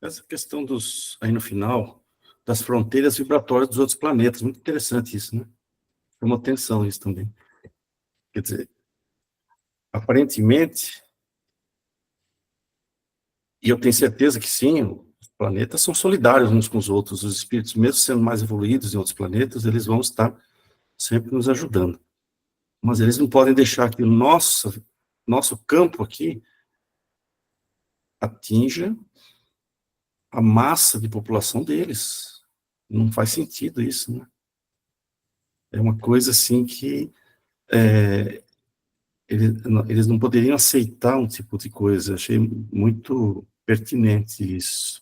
Essa questão aí no final, das fronteiras vibratórias dos outros planetas, muito interessante isso, né? Chama atenção isso também. Quer dizer, aparentemente, e eu tenho certeza que sim, os planetas são solidários uns com os outros, os espíritos, mesmo sendo mais evoluídos em outros planetas, eles vão estar sempre nos ajudando. Mas eles não podem deixar que o nosso campo aqui atinja a massa de população deles. Não faz sentido isso, né? É uma coisa assim que eles não poderiam aceitar um tipo de coisa. Achei muito pertinente isso,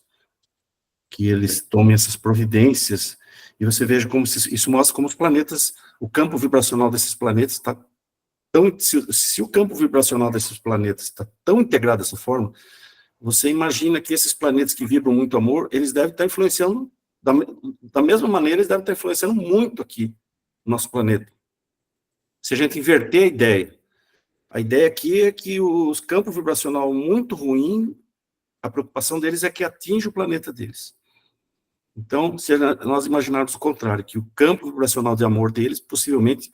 que eles tomem essas providências, e você veja como isso mostra como os planetas, o campo vibracional desses planetas está tão, se o campo vibracional desses planetas está tão integrado dessa forma, você imagina que esses planetas que vibram muito amor, eles devem estar influenciando, da mesma maneira, eles devem estar influenciando muito aqui no nosso planeta. Se a gente inverter a ideia aqui é que os campos vibracional muito ruim, a preocupação deles é que atinja o planeta deles. Então, se nós imaginarmos o contrário, que o campo vibracional de amor deles possivelmente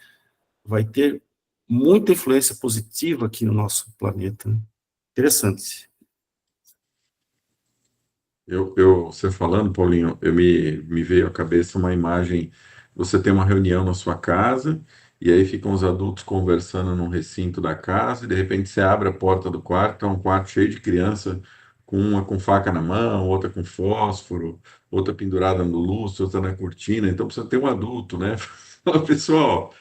vai ter muita influência positiva aqui no nosso planeta. Né? Interessante. Você falando, Paulinho, me veio à cabeça uma imagem. Você tem uma reunião na sua casa, e aí ficam os adultos conversando num recinto da casa, e de repente você abre a porta do quarto, é um quarto cheio de criança, com uma com faca na mão, outra com fósforo, outra pendurada no lustre, outra na cortina. Então precisa ter um adulto, né? Fala, pessoal.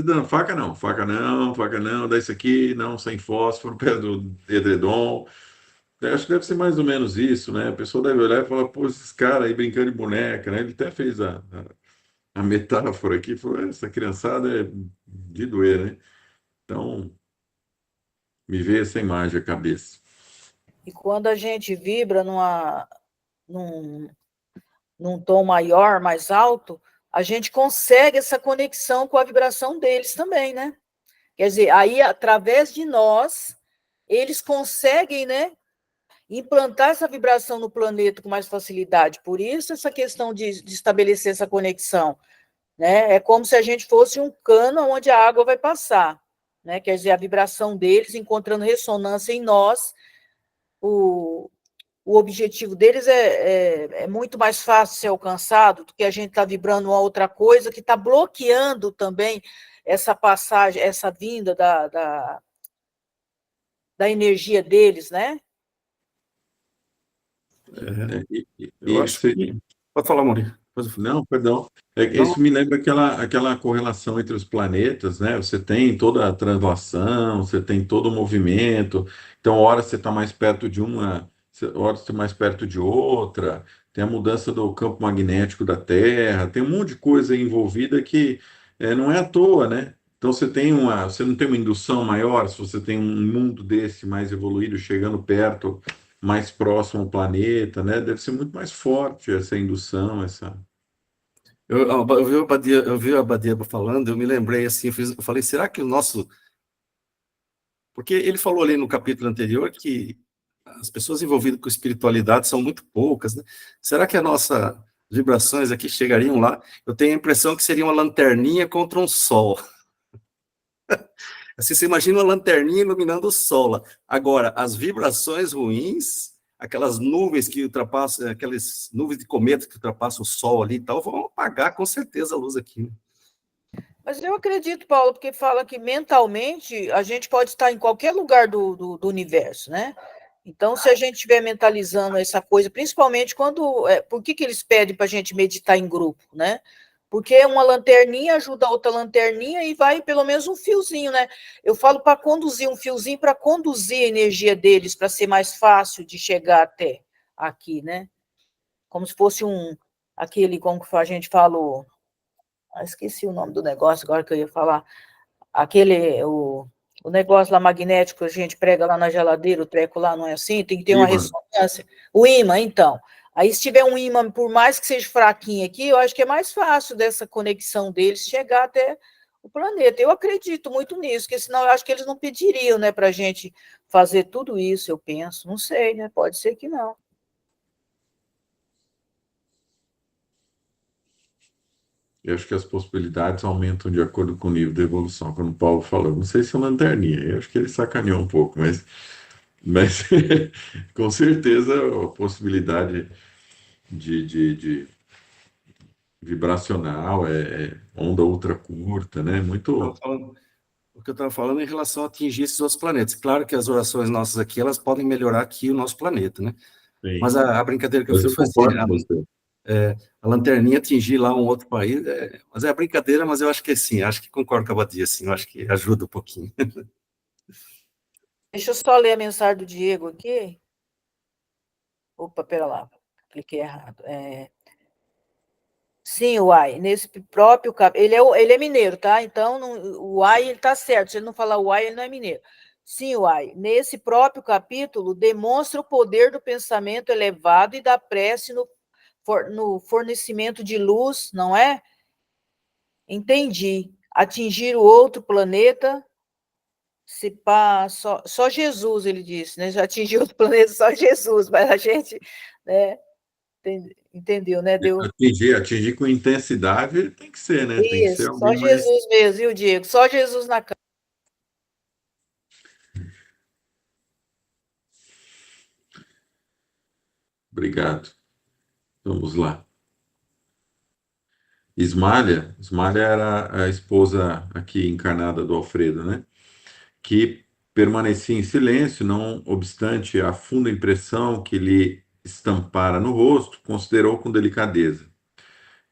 Não, faca não, faca não, dá isso aqui, não, sem fósforo, perto do edredom. Eu acho que deve ser mais ou menos isso, né? A pessoa deve olhar e falar, pô, esses caras aí brincando de boneca, né? Ele até fez a metáfora aqui, falou, essa criançada é de doer, né? Então, me veio essa imagem à cabeça. E quando a gente vibra num, num tom maior, mais alto, a gente consegue essa conexão com a vibração deles também, né? Quer dizer, aí, através de nós, eles conseguem, né, implantar essa vibração no planeta com mais facilidade. Por isso, essa questão de estabelecer essa conexão. Né? É como se a gente fosse um cano onde a água vai passar. Né? Quer dizer, a vibração deles encontrando ressonância em nós, o objetivo deles é muito mais fácil ser alcançado do que a gente está vibrando uma outra coisa que está bloqueando também essa passagem, essa vinda da energia deles, né? Eu acho que... Pode falar, Maurício. Não, perdão. Isso me lembra aquela correlação entre os planetas, né? Você tem toda a translação, você tem todo o movimento. Então, hora você está mais perto de uma, hora você está mais perto de outra. Tem a mudança do campo magnético da Terra. Tem um monte de coisa aí envolvida que não é à toa, né? Então, você não tem uma indução maior se você tem um mundo desse mais evoluído chegando perto, mais próximo ao planeta, né? Deve ser muito mais forte essa indução, essa. Eu vi a Abadia falando, eu me lembrei assim, eu falei, será que o nosso... Porque ele falou ali no capítulo anterior que as pessoas envolvidas com espiritualidade são muito poucas, né? Será que as nossas vibrações aqui chegariam lá? Eu tenho a impressão que seria uma lanterninha contra um sol. Assim, você imagina uma lanterninha iluminando o sol lá. Agora, as vibrações ruins, aquelas nuvens que ultrapassam, aquelas nuvens de cometa que ultrapassam o sol ali e tal, vão apagar com certeza a luz aqui, né? Mas eu acredito, Paulo, porque fala que mentalmente a gente pode estar em qualquer lugar do universo, né? Então, se a gente estiver mentalizando essa coisa, principalmente quando. Por que eles pedem para a gente meditar em grupo, né? Porque uma lanterninha ajuda a outra lanterninha e vai pelo menos um fiozinho, né? Eu falo para conduzir um fiozinho para conduzir a energia deles, para ser mais fácil de chegar até aqui, né? Como se fosse aquele, como que a gente falou, esqueci o nome do negócio agora que eu ia falar, o negócio lá magnético que a gente prega lá na geladeira, o treco lá não é assim, tem que ter uma Ímã. ressonância. O ímã, então. Aí, se tiver um ímã, por mais que seja fraquinho aqui, eu acho que é mais fácil dessa conexão deles chegar até o planeta. Eu acredito muito nisso, porque senão eu acho que eles não pediriam, né, para a gente fazer tudo isso, eu penso. Não sei, né? Pode ser que não. Eu acho que as possibilidades aumentam de acordo com o nível de evolução, como o Paulo falou. Não sei se é lanterninha, eu acho que ele sacaneou um pouco, mas com certeza a possibilidade de vibracional é onda ultra curta, né? Tava Muito. falando- O que eu estava falando em relação a atingir esses outros planetas. Claro que as orações nossas aqui, elas podem melhorar aqui o nosso planeta, né? Sim. Mas a brincadeira que eu Mas fiz eu foi assim, concordo com você. a lanterninha atingir lá um outro país, mas é brincadeira, mas eu acho que sim, acho que concordo com a Badia, sim, eu acho que ajuda um pouquinho. Deixa eu só ler a mensagem do Diego aqui. Opa, pera lá, cliquei errado. Sim, Uai, nesse próprio ele é mineiro, tá? Então, o Uai, ele tá certo. Se ele não falar Uai, ele não é mineiro. Sim, Uai, nesse próprio capítulo, demonstra o poder do pensamento elevado e da prece no fornecimento de luz, não é? Entendi. Atingir o outro planeta, se pá, só Jesus, ele disse, né? Já atingiu outro planeta, só Jesus, mas a gente, né, entendeu, né? Deu. Atingir com intensidade tem que ser, né? Tem que ser Isso, só alguém mais. Jesus mesmo, viu, Diego? Só Jesus na cama. Obrigado. Vamos lá. Ismália era a esposa aqui encarnada do Alfredo, né? Que permanecia em silêncio, não obstante a funda impressão que lhe estampara no rosto, considerou com delicadeza.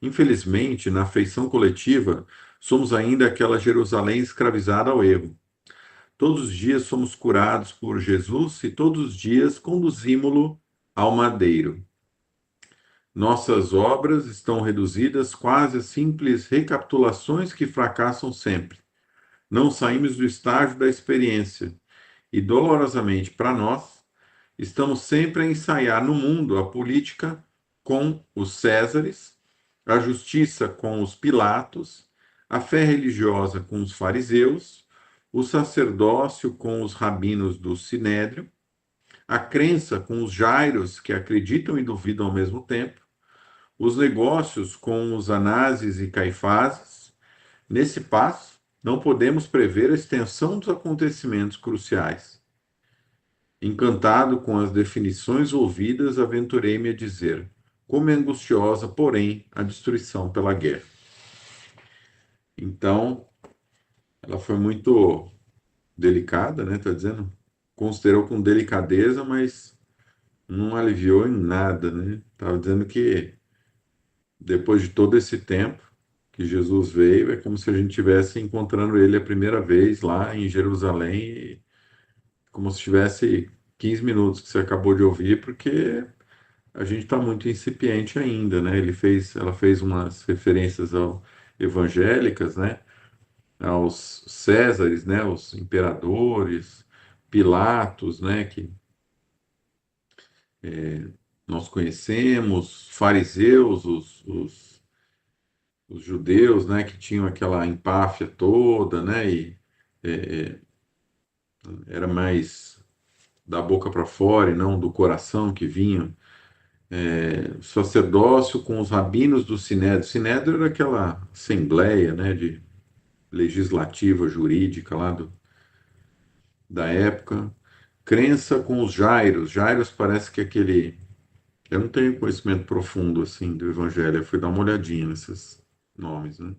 Infelizmente, na afeição coletiva, somos ainda aquela Jerusalém escravizada ao erro. Todos os dias somos curados por Jesus e todos os dias conduzimos-lo ao madeiro. Nossas obras estão reduzidas quase a simples recapitulações que fracassam sempre. Não saímos do estágio da experiência e, dolorosamente para nós, estamos sempre a ensaiar no mundo a política com os Césares, a justiça com os Pilatos, a fé religiosa com os fariseus, o sacerdócio com os rabinos do Sinédrio, a crença com os Jairos que acreditam e duvidam ao mesmo tempo, os negócios com os Anáses e Caifáses. Nesse passo, não podemos prever a extensão dos acontecimentos cruciais. Encantado com as definições ouvidas, aventurei-me a dizer: como é angustiosa, porém, a destruição pela guerra. Então, ela foi muito delicada, né? Tá dizendo? Considerou com delicadeza, mas não aliviou em nada, né? Estava dizendo que depois de todo esse tempo que Jesus veio, é como se a gente estivesse encontrando ele a primeira vez lá em Jerusalém, como se tivesse 15 minutos que você acabou de ouvir, porque a gente está muito incipiente ainda, né? Ela fez umas referências evangélicas, né? Aos Césares, né? Os imperadores, Pilatos, né? Que nós conhecemos, fariseus, os os judeus, né, que tinham aquela empáfia toda, né, e é, era mais da boca para fora e não do coração que vinha. Sacerdócio com os rabinos do Sinédrio. Sinédrio era aquela assembleia, né, de legislativa jurídica lá da época. Crença com os Jairos. Jairos parece que é aquele. Eu não tenho conhecimento profundo assim do Evangelho. Eu fui dar uma olhadinha nesses nomes, né?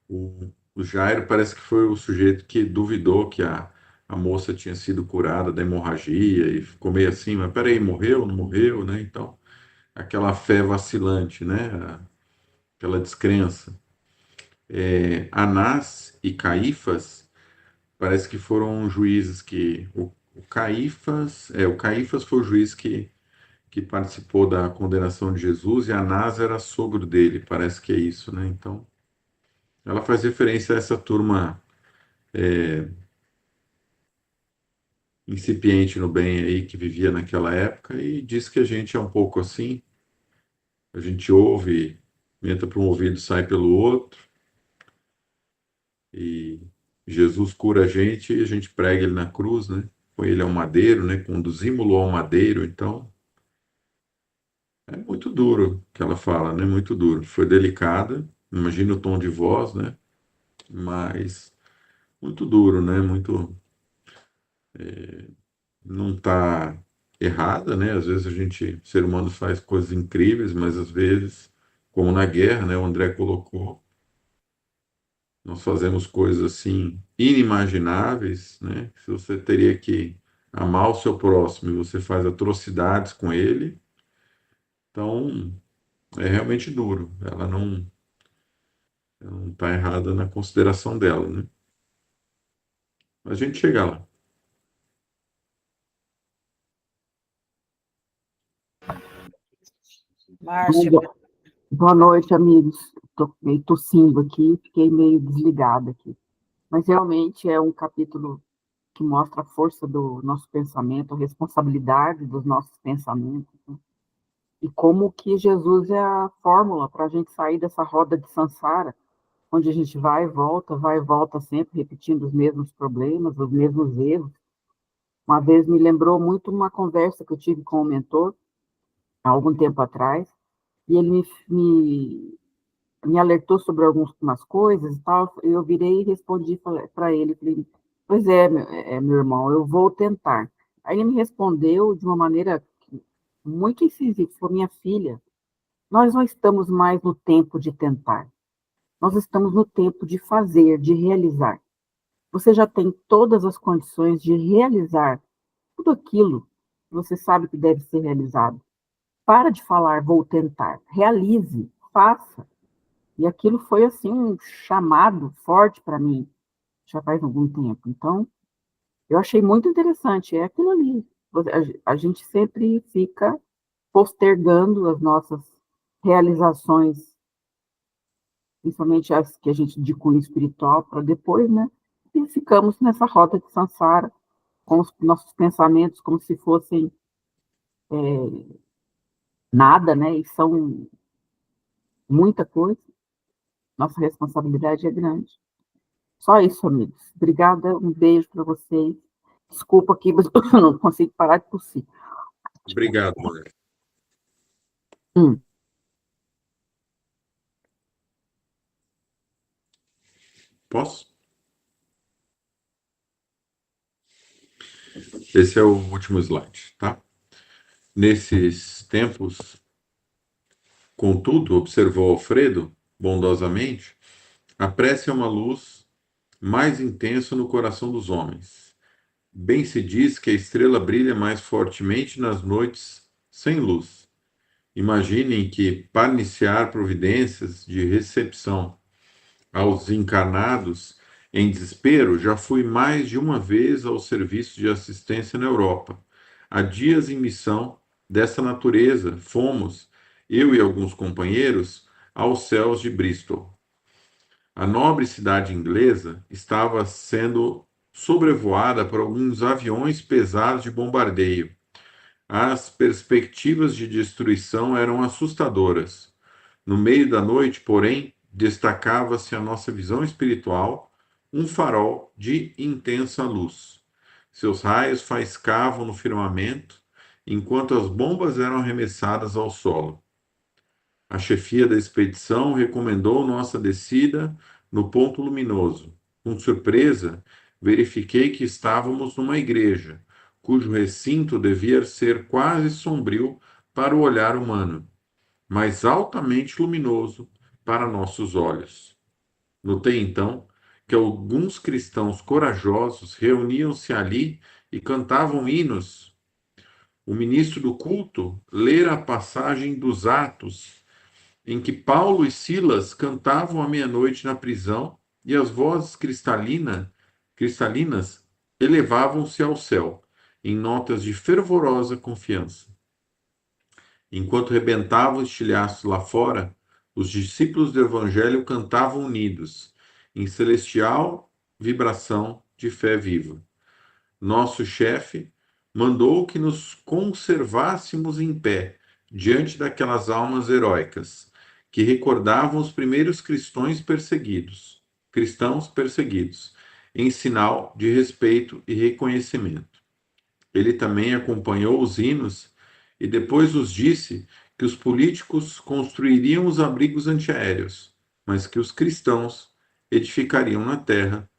O Jairo parece que foi o sujeito que duvidou que a moça tinha sido curada da hemorragia e ficou meio assim, mas peraí, morreu, não morreu, né? Então, aquela fé vacilante, né? Aquela descrença. Anás e Caífas parece que foram juízes que o Caífas foi o juiz que participou da condenação de Jesus e Anás era sogro dele, parece que é isso, né? Então, ela faz referência a essa turma incipiente no bem aí que vivia naquela época e diz que a gente é um pouco assim, a gente ouve, entra por um ouvido, sai pelo outro, e Jesus cura a gente e a gente prega ele na cruz, né? Põe ele ao madeiro, né? Conduzimos-lo ao madeiro, então é muito duro que ela fala, né? Muito duro. Foi delicada, imagina o tom de voz, né? Mas muito duro, né? Muito não está errada, né? Às vezes o ser humano faz coisas incríveis, mas às vezes, como na guerra, né? O André colocou, nós fazemos coisas assim inimagináveis, né? Se você teria que amar o seu próximo e você faz atrocidades com ele, então é realmente duro. Ela não está errada na consideração dela, né? A gente chega lá. Márcia, Boa noite, amigos. Estou meio tossindo aqui, fiquei meio desligada aqui. Mas realmente é um capítulo que mostra a força do nosso pensamento, a responsabilidade dos nossos pensamentos, né? E como que Jesus é a fórmula para a gente sair dessa roda de samsara, onde a gente vai e volta sempre repetindo os mesmos problemas, os mesmos erros. Uma vez me lembrou muito uma conversa que eu tive com um mentor, há algum tempo atrás, e ele me alertou sobre algumas coisas e tal, eu virei e respondi para ele, falei, pois é, meu irmão, eu vou tentar. Aí ele me respondeu de uma maneira muito incisiva, falou, minha filha, nós não estamos mais no tempo de tentar, nós estamos no tempo de fazer, de realizar. Você já tem todas as condições de realizar tudo aquilo que você sabe que deve ser realizado. Para de falar, vou tentar, realize, faça. E aquilo foi assim um chamado forte para mim, já faz algum tempo. Então, eu achei muito interessante, é aquilo ali. A gente sempre fica postergando as nossas realizações, principalmente as que a gente de cunho espiritual, para depois, né? E ficamos nessa rota de samsara, com os nossos pensamentos como se fossem nada, né? E são muita coisa. Nossa responsabilidade é grande. Só isso, amigos. Obrigada, um beijo para vocês. Desculpa aqui, mas eu não consigo parar de tossir. Obrigado, Mônica. Hum. Posso? Esse é o último slide, tá? Nesses tempos, contudo, observou Alfredo bondosamente, a prece é uma luz mais intensa no coração dos homens. Bem se diz que a estrela brilha mais fortemente nas noites sem luz. Imaginem que, para iniciar providências de recepção aos encarnados em desespero, já fui mais de uma vez ao serviço de assistência na Europa. Há dias em missão dessa natureza, fomos, eu e alguns companheiros, aos céus de Bristol. A nobre cidade inglesa estava sendo sobrevoada por alguns aviões pesados de bombardeio. As perspectivas de destruição eram assustadoras. No meio da noite, porém, destacava-se a nossa visão espiritual, um farol de intensa luz. Seus raios faiscavam no firmamento, enquanto as bombas eram arremessadas ao solo. A chefia da expedição recomendou nossa descida no ponto luminoso. Com surpresa, verifiquei que estávamos numa igreja, cujo recinto devia ser quase sombrio para o olhar humano, mas altamente luminoso para nossos olhos. Notei então que alguns cristãos corajosos reuniam-se ali e cantavam hinos. O ministro do culto lera a passagem dos Atos, em que Paulo e Silas cantavam à meia-noite na prisão e as vozes cristalinas elevavam-se ao céu, em notas de fervorosa confiança. Enquanto rebentavam os estilhaços lá fora, os discípulos do Evangelho cantavam unidos, em celestial vibração de fé viva. Nosso chefe mandou que nos conservássemos em pé diante daquelas almas heróicas, que recordavam os primeiros cristãos perseguidos, em sinal de respeito e reconhecimento. Ele também acompanhou os hinos e depois nos disse que os políticos construiriam os abrigos antiaéreos, mas que os cristãos edificariam na terra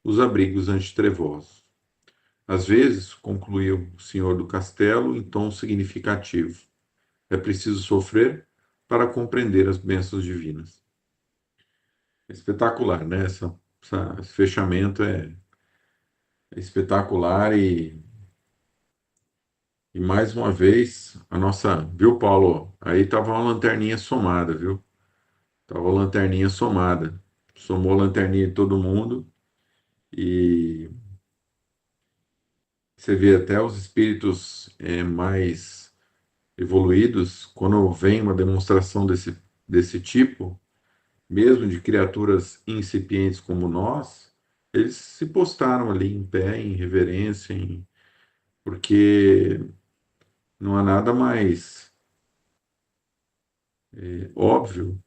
os abrigos antitrevosos. Às vezes, concluiu o senhor do castelo em tom significativo, é preciso sofrer para compreender as bênçãos divinas. É espetacular, né? Esse fechamento é espetacular e mais uma vez a nossa, viu, Paulo? Aí tava uma lanterninha somada, viu? Tava a lanterninha somada. Somou a lanterninha de todo mundo e você vê até os espíritos mais evoluídos, quando vem uma demonstração desse tipo, mesmo de criaturas incipientes como nós, eles se postaram ali em pé, em reverência, porque não há nada mais óbvio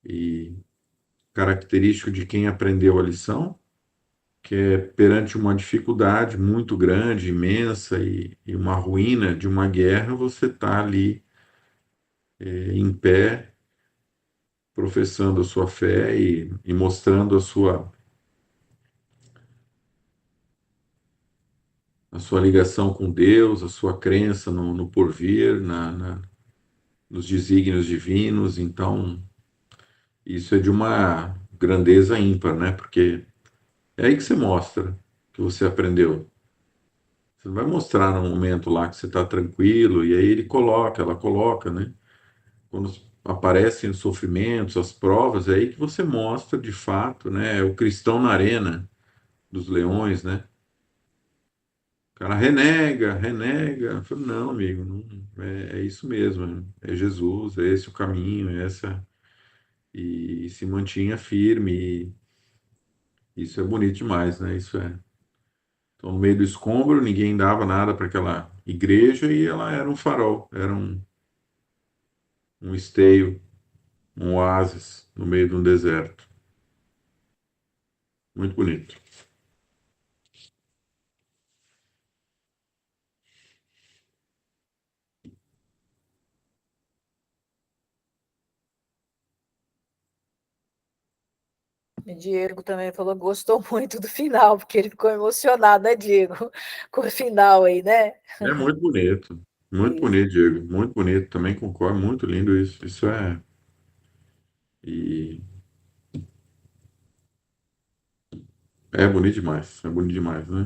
e característico de quem aprendeu a lição, que é perante uma dificuldade muito grande, imensa e uma ruína de uma guerra, você está ali em pé, professando a sua fé e mostrando a sua ligação com Deus, a sua crença no porvir, nos desígnios divinos. Então, isso é de uma grandeza ímpar, né? Porque é aí que você mostra que você aprendeu. Você não vai mostrar no momento lá que você está tranquilo, e aí ela coloca, né? Quando aparecem os sofrimentos, as provas, é aí que você mostra de fato, né? O cristão na arena dos leões, né? O cara renega. Eu falo, não, amigo, não, é isso mesmo, é Jesus, é esse o caminho, é essa. E se mantinha firme, e isso é bonito demais, né? Isso é. Então, no meio do escombro, ninguém dava nada para aquela igreja e ela era um farol, era um esteio, um oásis no meio de um deserto. Muito bonito. O Diego também falou que gostou muito do final, porque ele ficou emocionado, né, Diego? Com o final aí, né? É muito bonito. Muito Isso. bonito, Diego. Muito bonito. Também concordo. Muito lindo isso. Isso é. E é bonito demais. É bonito demais, né?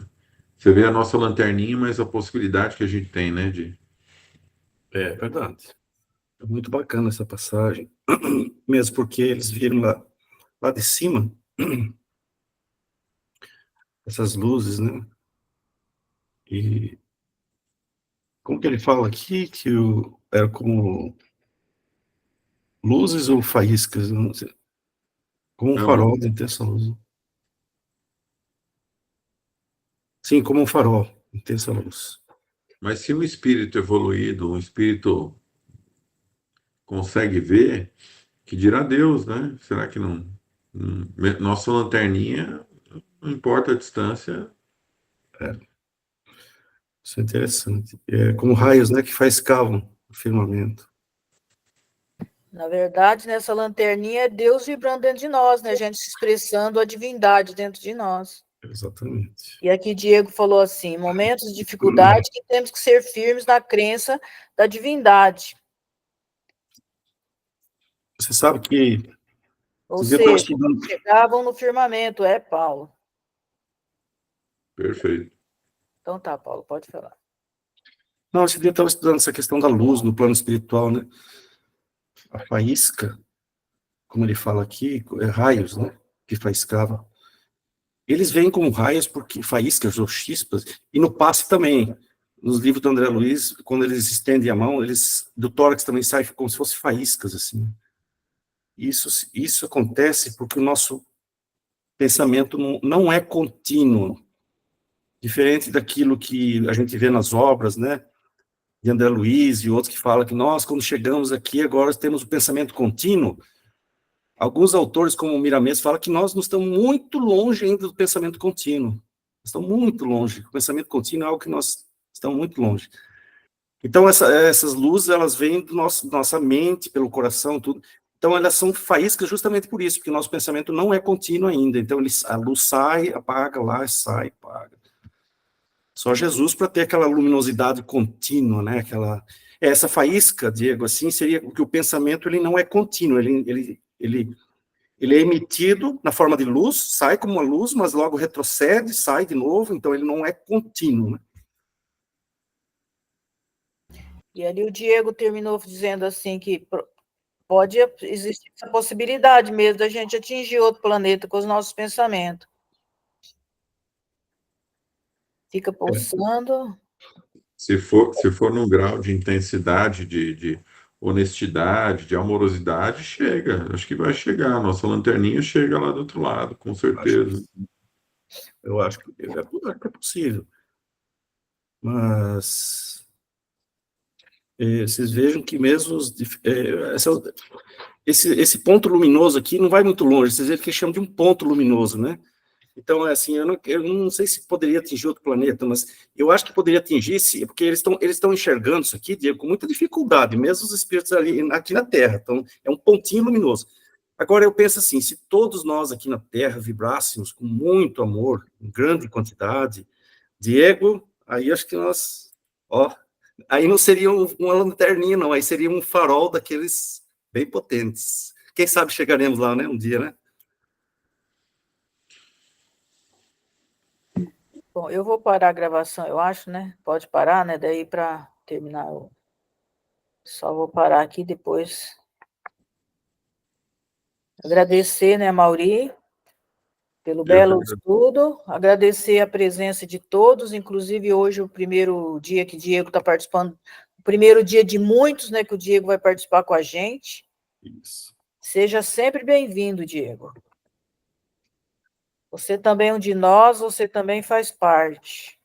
Você vê a nossa lanterninha, mas a possibilidade que a gente tem, né? É verdade. É muito bacana essa passagem, mesmo porque eles viram lá de cima essas luzes, né? E como que ele fala aqui que era como luzes ou faíscas, eu não sei, como um Não, farol dentro dessa luz. Sim, como um farol dentro dessa luz. mas se um espírito evoluído, um espírito consegue ver, Que dirá Deus, né? Será que nossa lanterninha, não importa a distância. Isso é interessante. É como raios, né, que faiscavam o firmamento. Na verdade, nessa lanterninha é Deus vibrando dentro de nós, né? A gente se expressando a divindade dentro de nós. Exatamente. E aqui Diego falou assim, momentos de dificuldade que temos que ser firmes na crença da divindade. Você sabe que Ou esse dia eu estava seja, estudando. chegavam no firmamento, Paulo. Perfeito. Então tá, Paulo, pode falar. Não, esse dia eu estava estudando essa questão da luz no plano espiritual, né? A faísca, como ele fala aqui, raios, né? Que faiscava. Eles vêm como raios porque faíscas ou chispas, e no passe também. Nos livros do André Luiz, quando eles estendem a mão, do tórax também sai como se fosse faíscas, assim. Isso acontece porque o nosso pensamento não é contínuo, diferente daquilo que a gente vê nas obras, né, de André Luiz e outros que falam que nós, quando chegamos aqui, agora temos o pensamento contínuo. Alguns autores, como o Miramês, falam que nós não estamos muito longe ainda do pensamento contínuo. Estamos muito longe. O pensamento contínuo é algo que nós estamos muito longe. Então, essas luzes, elas vêm da nossa mente, pelo coração, tudo. Então, elas são faíscas justamente por isso, porque o nosso pensamento não é contínuo ainda. Então, a luz sai, apaga lá, sai, apaga. Só Jesus para ter aquela luminosidade contínua, né? Essa faísca, Diego, assim, seria que o pensamento ele não é contínuo, ele é emitido na forma de luz, sai como uma luz, mas logo retrocede, sai de novo, então ele não é contínuo, né? E ali o Diego terminou dizendo assim que pode existir essa possibilidade mesmo da gente atingir outro planeta com os nossos pensamentos. Fica pulsando. Se for num grau de intensidade, de honestidade, de amorosidade, chega. Acho que vai chegar. A nossa lanterninha chega lá do outro lado, com certeza. Eu acho que é possível. Mas vocês vejam que mesmo esse ponto luminoso aqui não vai muito longe. Vocês veem que chamam de um ponto luminoso, né? Então, assim, eu não sei se poderia atingir outro planeta, mas eu acho que poderia atingir, porque eles estão enxergando isso aqui, Diego, com muita dificuldade, mesmo os espíritos aqui na Terra. Então, é um pontinho luminoso. Agora, eu penso assim, se todos nós aqui na Terra vibrássemos com muito amor, em grande quantidade, Diego, aí acho que aí não seria uma lanterninha, não, aí seria um farol daqueles bem potentes. Quem sabe chegaremos lá, né, um dia, né? Bom, eu vou parar a gravação, eu acho, né? Pode parar, né? Daí para terminar, só vou parar aqui depois. Agradecer, né, Mauri, pelo belo estudo, agradecer a presença de todos, inclusive hoje o primeiro dia que o Diego está participando, o primeiro dia de muitos, né, que o Diego vai participar com a gente. Isso. Seja sempre bem-vindo, Diego. Você também é um de nós, você também faz parte.